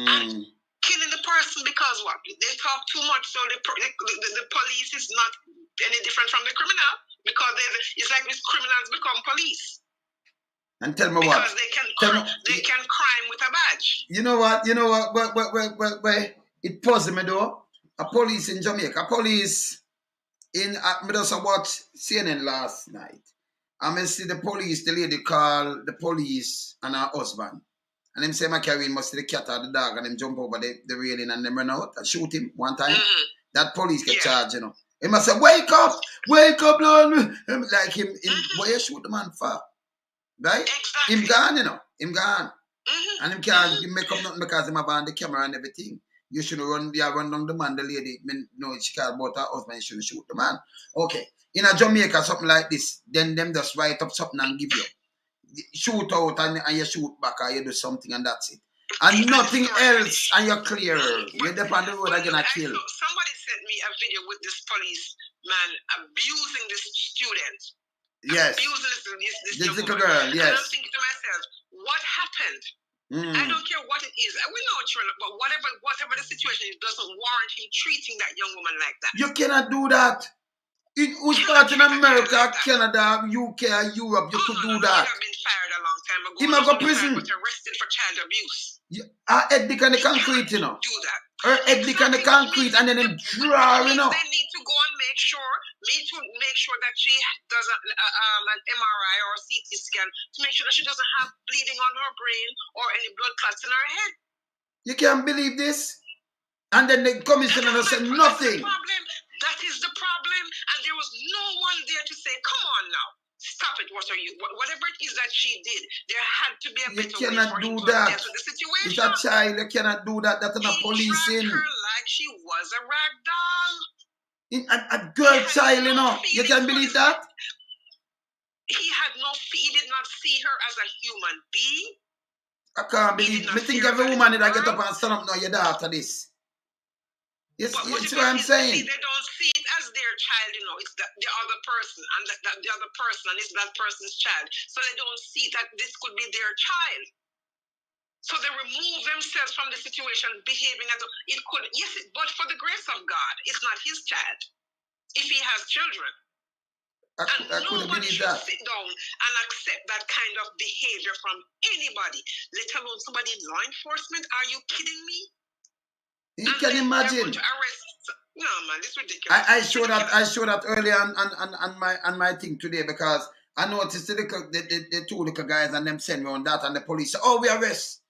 and killing the person because what? They talk too much, so the police is not any different from the criminal, because it's like these criminals become police. And tell me because what? They can crime with a badge. You know what? Where it puzzles me though. A police in Jamaica, I just watched CNN last night. I see the lady call the police and her husband. And them say, I carry must the cat or the dog, and them jump over the railing and them run out and shoot him one time. That police get charged, you know. He must say, wake up, Lord. Like him, where you shoot the man for? Right? Exactly. Him gone, you know. Him gone. And him can't make up nothing because him have on the camera and everything. You should run down the man, the lady. No, she can't about her husband, you shouldn't shoot the man. Okay. In a Jamaica, something like this, then them just write up something and give you. Shoot out and you shoot back or you do something and that's it. And nothing else and you're clear. You're up on the road again and kill. Somebody sent me a video with this policeman abusing this student. Yes. Abusing this young little woman. girl, yes. And I'm thinking to myself, what happened? I don't care what it is. We know children, but whatever the situation is, doesn't warrant him treating that young woman like that. You cannot do that. In which part in America, Canada, UK, Europe, you could do that. He have been fired a long time ago. He might go prison. But arrested for child abuse. Her head dick on the concrete, you know. Do that. Her head dick on the concrete and then him draw, you know. They need to go and make sure that she does an MRI or a CT scan to make sure that she doesn't have bleeding on her brain or any blood clots in her head. You can't believe this? And then the commissioner said nothing. That is the problem. And there was no one there to say, come on now. Stop it. What are you? Whatever it is that she did, there had to be a better way for him to deal with the situation. It's a child. You cannot do that. That's not policing. He dragged her like she was a rag doll. A girl child, you know. You can believe that? He had no. He did not see her as a human being. I can't believe it. I think every woman that get up and stand up now, your daughter this. Yes, that's what I'm saying. They don't see it as their child, you know. It's the other person, and that the other person, and it's that person's child. So they don't see that this could be their child. So they remove themselves from the situation, behaving as it could. Yes, but for the grace of God, it's not his child. If he has children. I nobody should sit down and accept that kind of behavior from anybody, let alone somebody in law enforcement. Are you kidding me? You can imagine. No, man, it's ridiculous. I showed that earlier on my thing today because I noticed the two little guys and them send me on that and the police say, oh, we arrest.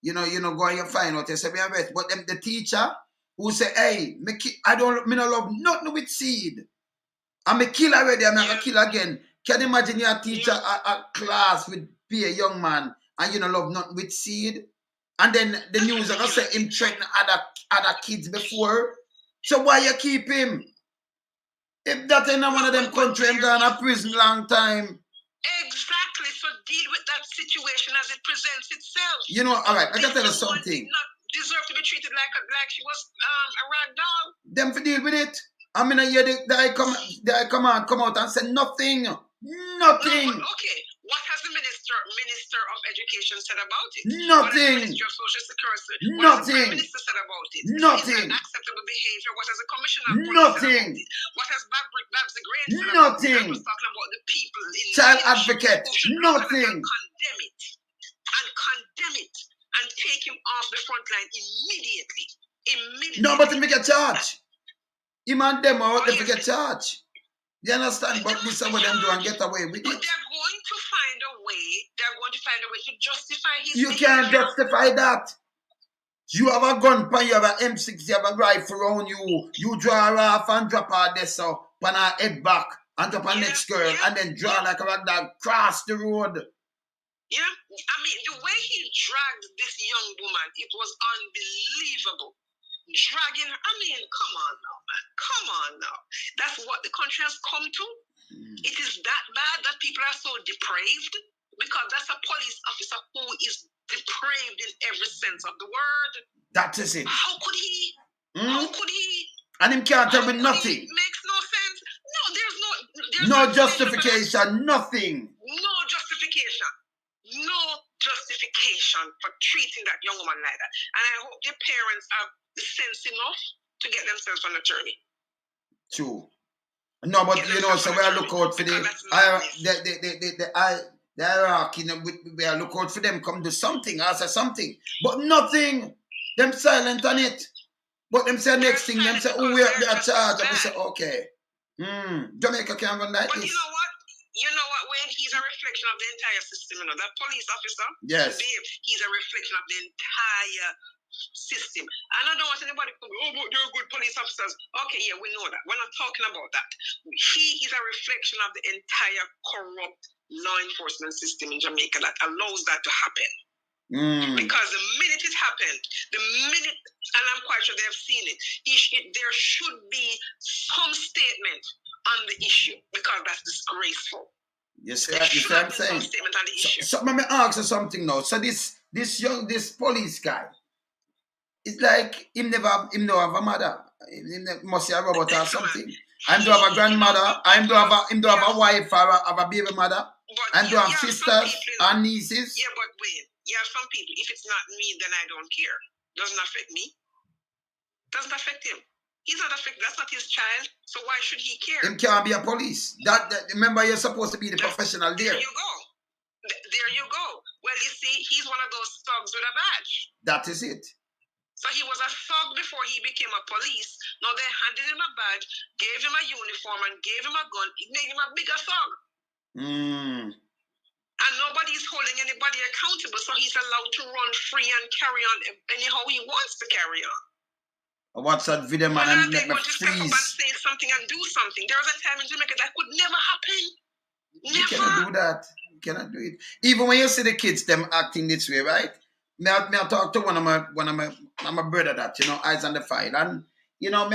You know, go and you find out. They say we arrest. But them the teacher who say, hey, I don't love nothing with seed. I'm a kill already, I'm not a kill again. Can you imagine your teacher a class with be a young man and you don't love nothing with seed? And then the news are going to say him threatened other kids before. So why you keep him? If that ain't one of them country, I'm going to prison long time. Exactly. So deal with that situation as it presents itself. You know, all right, I got to tell you something. Not deserve to be treated like she was a rag doll. Them to deal with it. I mean, I hear they come out and say nothing. Nothing. No, okay. What has the Minister of Education said about it? Nothing. What has the Minister of Social Security? Nothing. What has the Prime Minister said about it? Nothing. Is that acceptable behavior? What has the Commissioner of Police Nothing. said about it? What has Babs the Great said Nothing. about it? I was talking about the people in child advocate. Nothing. Condemn it and take him off the front line immediately. No, but they make a charge. Him and them out, they get charged. You understand? But this is what them do and get away with it. But they're going to find a way. They're going to find a way to justify his You can't justify that. You have a gun, you have an M6, you have a rifle around you. You draw her off and drop her there, so pan her head back and drop her next girl and then draw like a rag dog cross the road. Yeah, I mean, the way he dragged this young woman, it was unbelievable. Dragging her, I mean, come on now, man. Come on now. That's what the country has come to. It is that bad that people are so depraved because that's a police officer who is depraved in every sense of the word. That is it. How could he? How could he? And him can't tell me nothing. It makes no sense. No, there's no justification, nothing. No justification. No justification for treating that young woman like that. And I hope the parents have the sense enough to get themselves on a journey. True. No, but you know, so we are look out for the hierarchy. We are look out for them come do something, answer something, but nothing. Them silent on it. But them say next thing, them say, oh, we are charged. And we say, okay. Jamaica can't run like but this. You know what? When he's a reflection of the entire system, you know, that police officer, yes, he's a reflection of the entire system. And I don't want anybody to go, oh, but they're good police officers. Okay, yeah, we know that. We're not talking about that. He is a reflection of the entire corrupt law enforcement system in Jamaica that allows that to happen. Because the minute it happened, and I'm quite sure they've seen it, there should be some statement on the issue because that's disgraceful. You see what I'm saying? So let me ask you something now. So this police guy, it's like him never have a mother. He must have a robot or something. I do have a grandmother. I do have a wife or have a baby mother. I do have sisters and nieces. Yeah, but wait. Yeah, some people, if it's not me, then I don't care. Doesn't affect me. Doesn't affect him. He's not affected. That's not his child. So why should he care? Him can't be a police. That remember, you're supposed to be the professional there. There you go. There you go. Well, you see, he's one of those thugs with a badge. That is it. So he was a thug before he became a police. Now they handed him a badge, gave him a uniform, and gave him a gun. It made him a bigger thug. And nobody's holding anybody accountable, so he's allowed to run free and carry on anyhow he wants to carry on. What's that video, man? And let me freeze. Step up and say something and do something. There was a time in Jamaica that could never happen. Never. You cannot do that. You cannot do it. Even when you see the kids them acting this way, right? Me I talk to one of my brother that, you know, eyes on the file, and you know,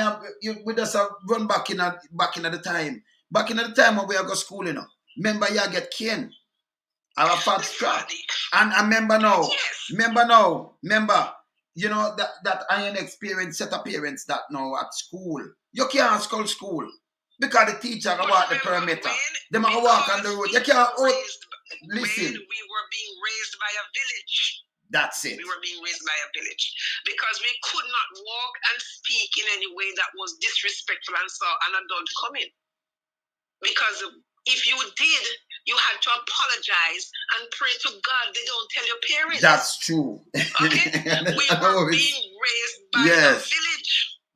we just run back in the time. Back in the time when we go school, you know. Remember you get cane. Our fat strap. And I remember now. Yes. Remember, you know, that iron experience set appearance that now at school. You can't school. Because the teacher go walk the perimeter. They might walk on the road. You can't listen. When we were being raised by a village. That's it. We were being raised by a village. Because we could not walk and speak in any way that was disrespectful and saw an adult coming. Because if you did, you had to apologize and pray to God they don't tell your parents. That's true. Okay? We were being raised by a village.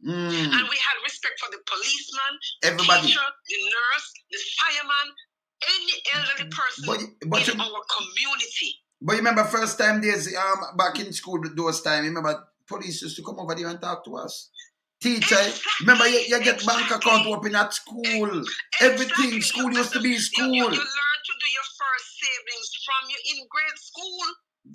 And we had respect for the policeman, everybody, the teacher, the nurse, the fireman, any elderly person in our community. But you remember first time days back in school those time, remember police used to come over there and talk to us. Teacher, remember you get bank account open at school. Everything, school used to be school. You learn to do your first savings from you in grade school.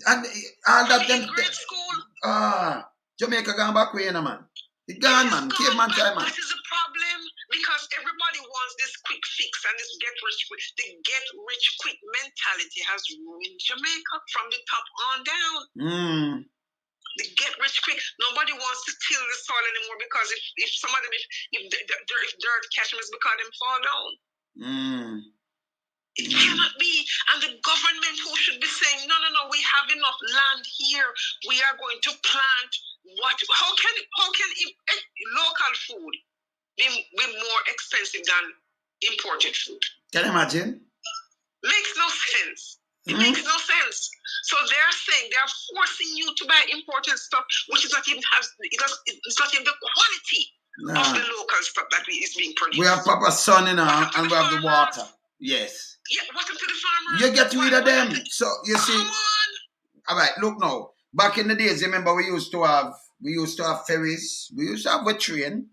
And all that in grade school. Jamaica gone back way, man. It gone, man. Caveman time, man. That is a problem because everybody wants this quick fix and this get rich quick. The get rich quick mentality has ruined Jamaica from the top on down. The get rich quick. Nobody wants to till the soil anymore because if some of them, if dirt catch them, it's because them fall down. It cannot be. And the government who should be saying, no, we have enough land here. We are going to plant what? How can local food be more expensive than imported food? Can you imagine? Makes no sense. It makes no sense. So they're saying they're forcing you to buy imported stuff, which is not even it's not even the quality of the local stuff that is being produced. We have proper sun in our and we have the water. Yes. Yeah, what happened to the farmers? You get rid of them. So you see. All right, look now. Back in the days, remember we used to have ferries. We used to have a train.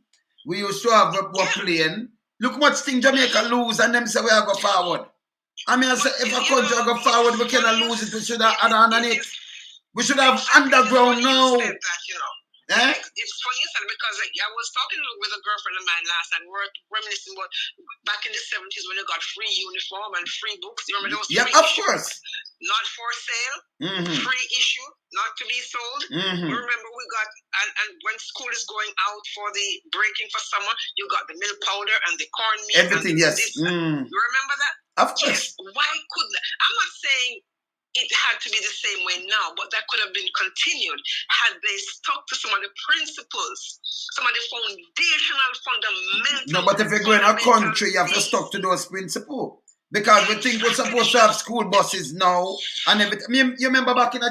We used to have a plane. Look much thing Jamaica lose and them say we are go forward. I mean, I say if a country go forward, we cannot lose it. We should have add on it. We should have underground now. It's funny you said because I was talking with a girlfriend of mine last night. We were reminiscing about back in the 70s when you got free uniform and free books. You remember those? Yeah, of course. Not for sale, free issue, not to be sold. We remember we got, and when school is going out for the breaking for summer, you got the milk powder and the cornmeal. Everything, yes. You remember that? Of course. Yes. Why couldn't I'm not saying it had to be the same way now, but that could have been continued had they stuck to some of the principles, some of the foundational, fundamental. No, but if you go in a country, you have to stuck to those principles. Because we think we're supposed to have school buses now and everything. You remember back in a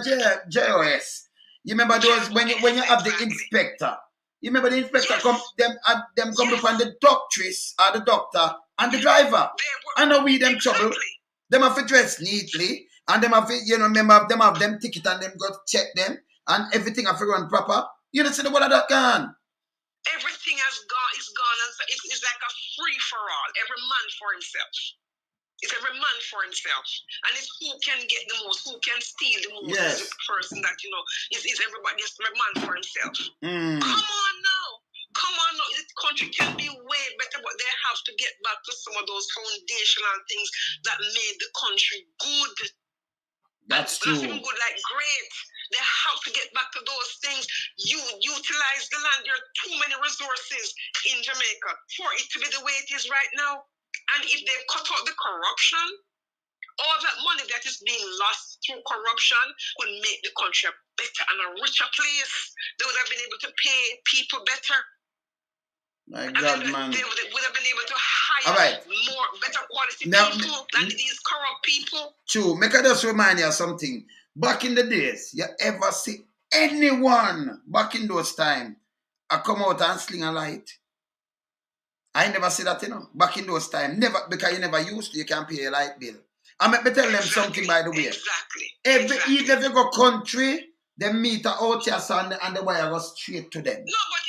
JOS? You remember those when you have the inspector? You remember the inspector come upon the doctress or the doctor and the driver. I know we them trouble. Them have to dress neatly and them have to, remember them have them ticket and them go check them and everything have to run proper. You know, see the one of that gone. Everything has gone, it's gone, and so it's like a free for all. Every man for himself. It's every man for himself. And it's who can get the most, who can steal the most. Yes. Is the person that, is everybody, it's every man for himself. Mm. Come on now. This country can be way better, but they have to get back to some of those foundational things that made the country good. That's true. Not even good, like great. They have to get back to those things. You utilize the land. There are too many resources in Jamaica for it to be the way it is right now. And if they cut out the corruption, all that money that is being lost through corruption would make the country a better and a richer place. They would have been able to pay people better. My God, man. They would have been able to hire more better quality people than these corrupt people. True. Make I just remind you of something. Back in the days, you ever see anyone back in those times come out and sling a light? I never see that, back in those times. Never, because you never used to, you can't pay a light bill. I may tell them something, by the way. Exactly. Even if you go country, they meet out here and the wire goes straight to them. No, but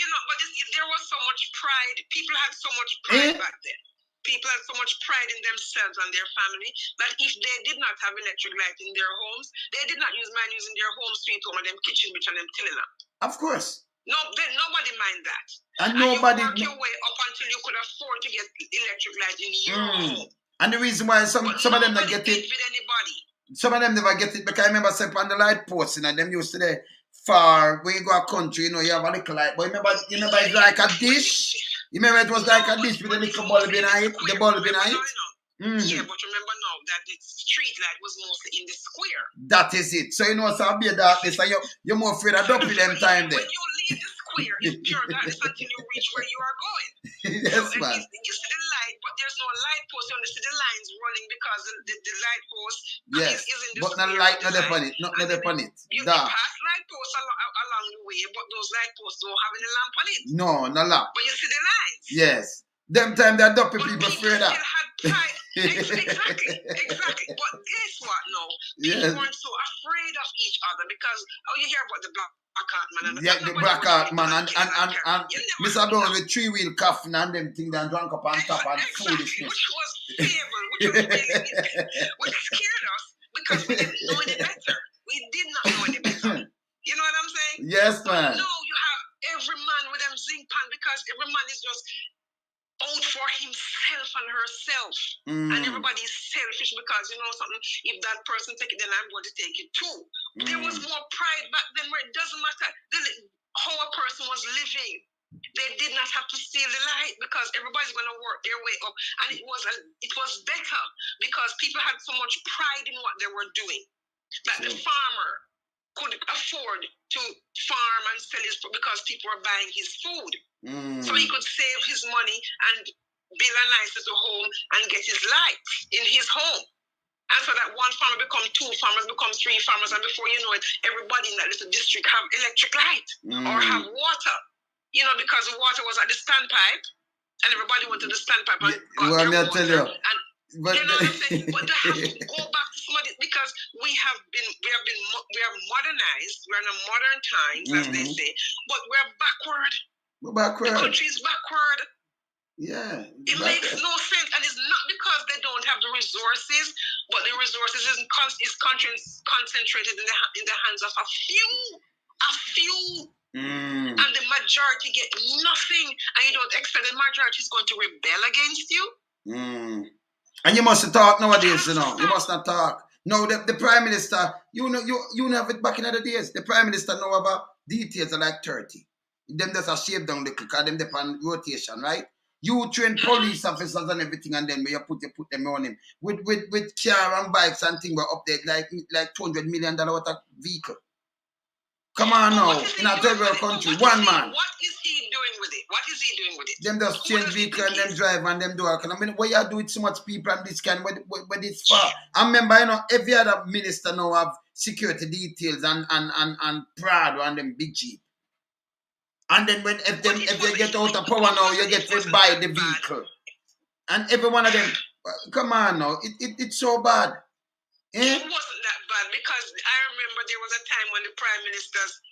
there was so much pride. People had so much pride back then. People had so much pride in themselves and their family that if they did not have electric light in their homes, they did not use using their home sweet home and them kitchen which and them tilling up. Of course. No, nobody mind that. And nobody. You work your way up until you could afford to get electric light in your home. And the reason why some of them not get it. Some of them never get it because I remember saying on the light post, them used to the far when you go a country, you have a little light. But remember it's like a dish. You remember it was like a dish with a little bulb behind it, the bulb behind it. Yeah, but remember now that the street light was mostly in the square. That is it. So so I'll be a darkness and you're more afraid of dumping them time there. When you leave the square, it's pure darkness until you reach where you are going. Yes, man. You see the light, but there's no light post. You only see the lines running because the light post is in the but square. But no light, not upon it. Not upon it. You pass light posts along the way, but those light posts don't have any lamp on it. No lamp. But you see the lines. Yes. Them time they're dumping people afraid of. Exactly. But guess what? No, people weren't so afraid of each other because you hear about the black art man and the black art man and Mr. Brown with 3-wheel coffin and them things that drank up on top and foolishness. Which was fable, which scared us because we didn't know any better. We did not know any better. You know what I'm saying? Yes, man. No, you have every man with them zinc pan because every man is just out for himself and herself. And everybody is selfish because something, if that person take it, then I'm going to take it too. There was more pride back then where it doesn't matter how a person was living. They did not have to steal the light because everybody's going to work their way up. And it was better because people had so much pride in what they were doing that the farmer could afford to farm and sell his food because people were buying his food. So he could save his money and build a nice little home and get his light in his home. And so that one farmer become 2 farmers, become 3 farmers, and before you know it, everybody in that little district have electric light or have water. Because the water was at the standpipe, and everybody went to the standpipe and got their water. Tell you. But you know what I'm saying? But they have to go back to somebody because we have modernized. We're in a modern times, as they say, but we're backward. We're backward. The country is backward. Yeah. It makes no sense, and it's not because they don't have the resources, but the resources is concentrated in the hands of a few. And the majority get nothing, and you don't expect the majority is going to rebel against you. And you mustn't talk nowadays, You must not talk. No, the Prime Minister, you have it back in the days. The Prime Minister know about details are like 30. Them just a shape down the because them depend on rotation, right? You train police officers and everything, and then you put them on him. With car and bikes and things were up there like $200 million worth of vehicle. Come on now, in a third world country, one man. What is he doing with it? Them just change vehicle and them drive and them do all kind. I mean, why you do it so much people and this kind, where it's far? I remember, every other minister now have security details and Prado and them big Jeep. And then if they get out of power now, you get to buy the vehicle. And every one of them, come on now, it's so bad. It wasn't that bad because I remember there was a time when the prime ministers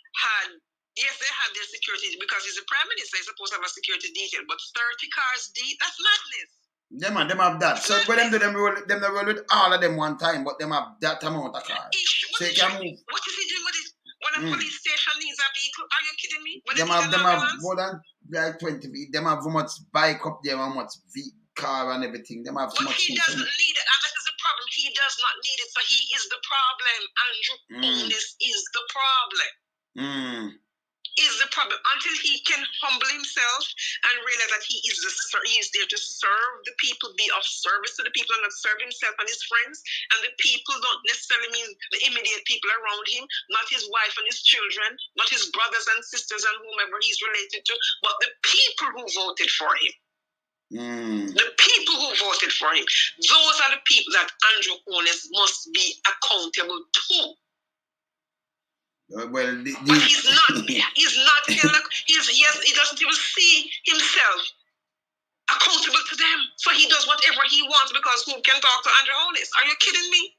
they had their security because he's a prime minister, he's supposed to have a security detail, but 30 cars deep, that's madness. Them have that. So when them do them roll with all of them one time, but them have that amount of cars. So you can move. What is he doing with it? When a police station needs a vehicle, are you kidding me? When them have more than like 20 vehicles. Them have how much bike up there, how much car and everything. Them have so much. He doesn't need it, and that is the problem. He does not need it, so he is the problem. Andrew Onis is the problem. Is the problem until he can humble himself and realize that he is there to serve the people, be of service to the people, and not serve himself and his friends. And the people don't necessarily mean the immediate people around him, not his wife and his children, not his brothers and sisters and whomever he's related to, but the people who voted for him. The people who voted for him. Those are the people that Andrew Onis must be accountable to. Well, but he's not. He doesn't even see himself accountable to them. So he does whatever he wants because who can talk to Andrew Onis? Are you kidding me?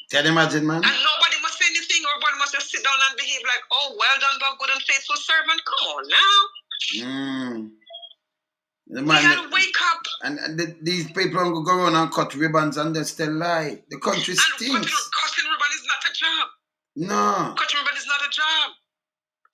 Can you imagine, man? And nobody must say anything, or everybody must just sit down and behave like, oh, well done, thou good and faithful servant. Come on now. We gotta wake up. And these people go around and cut ribbons and they still lie. The country stinks. Cutting ribbon is not a job. No. Cutting ribbon is not a job.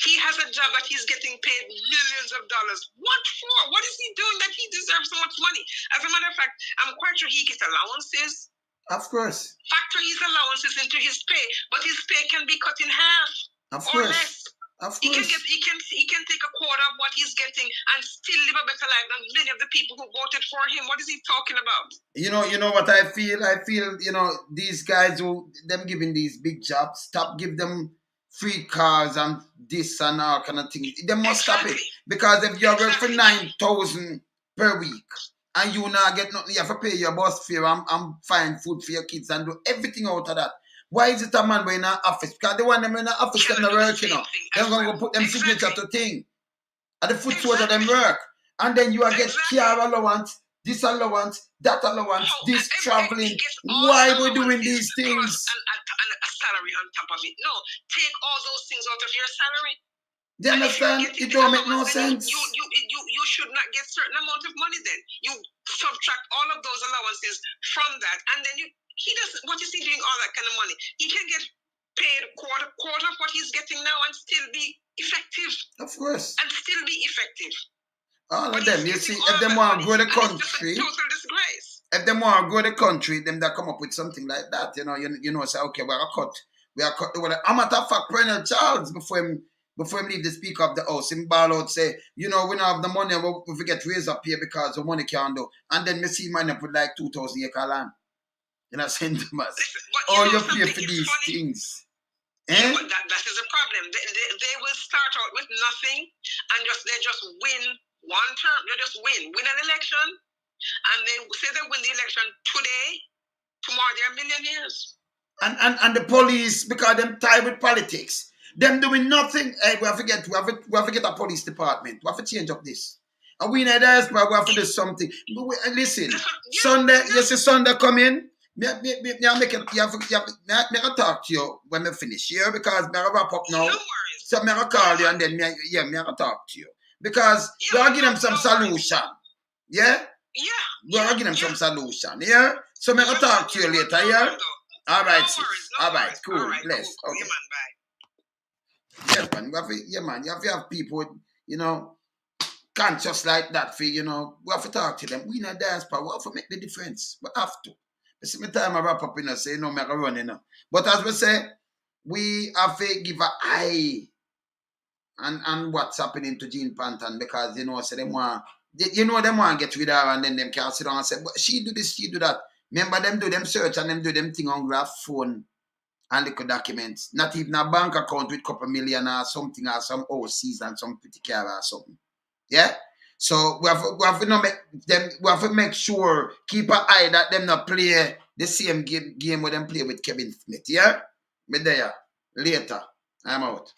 He has a job that he's getting paid millions of dollars. What for? What is he doing that he deserves so much money? As a matter of fact, I'm quite sure he gets allowances. Of course. Factor his allowances into his pay, but his pay can be cut in half. Of course. Or less. Of course. He can take a quarter of what he's getting and still live a better life than many of the people who voted for him. What is he talking about? You know what I feel? I feel, these guys who them giving these big jobs, stop give them free cars and this and all kind of things. They must stop it. Because if you work for 9,000 per week and you not get nothing, you have to pay your bus fare and find food for your kids and do everything out of that. Why is it a man in an office? Because they want them in an office that not work, They're going to go put them signature to thing. At the foot of them work. And then you get car allowance, this allowance, that allowance, this traveling. Why are we doing these things? And a salary on top of it. No, take all those things out of your salary. Do you understand? It don't make no sense. You should not get certain amount of money then. You subtract all of those allowances from that, and then he does. What is he doing all that kind of money? He can get paid quarter of what he's getting now and still be effective. Of course. And still be effective. All of them, you see, if they want to grow the country, total disgrace. If they want to grow the country, then they come up with something like that. Say, okay, we are cut the water. I'm at a fact, Colonel Charles, before him leave the Speaker of the House, him ball out say, we don't have the money, we get raised up here because the money can't do. And then we see money put like 2,000 acre land. Send them us. You pay for these things. Yeah, but that is a problem. They will start out with nothing and they just win one term. They just win an election, and they say they win the election today. Tomorrow they're millionaires. And the police, because them tied with politics, them doing nothing. Hey, we have to get a police department. We have to change up this. And we in the diaspora, we have to do something. Listen, Sunday come in. Me talk to you when we finish here because me wrap up now. No so me call you and then me talk to you because we are giving them some solution. Yeah. Yeah. We are giving them some solution. Yeah. So me talk to you later. Yeah. All right. All right. Cool. All right, Bless. Cool. Okay. Yeah, man, bye. Yeah, man. You have to have people, conscious like that. We have to talk to them. We in a diaspora. We have to make the difference. We have to. This is my time I wrap up say no, make a run, But as we say, we have to give an eye and what's happening to Jean Panton because say them want them want to get rid of her and then them can sit down and say, but she do this, she do that. Remember them do them search and them do them thing on graph phone and little documents. Not even a bank account with a couple million or something or some OCs and some pretty car or something. Yeah? So we have to make sure, keep an eye that them not play the same game where them play with Kevin Smith. Yeah? Me there. Later. I'm out.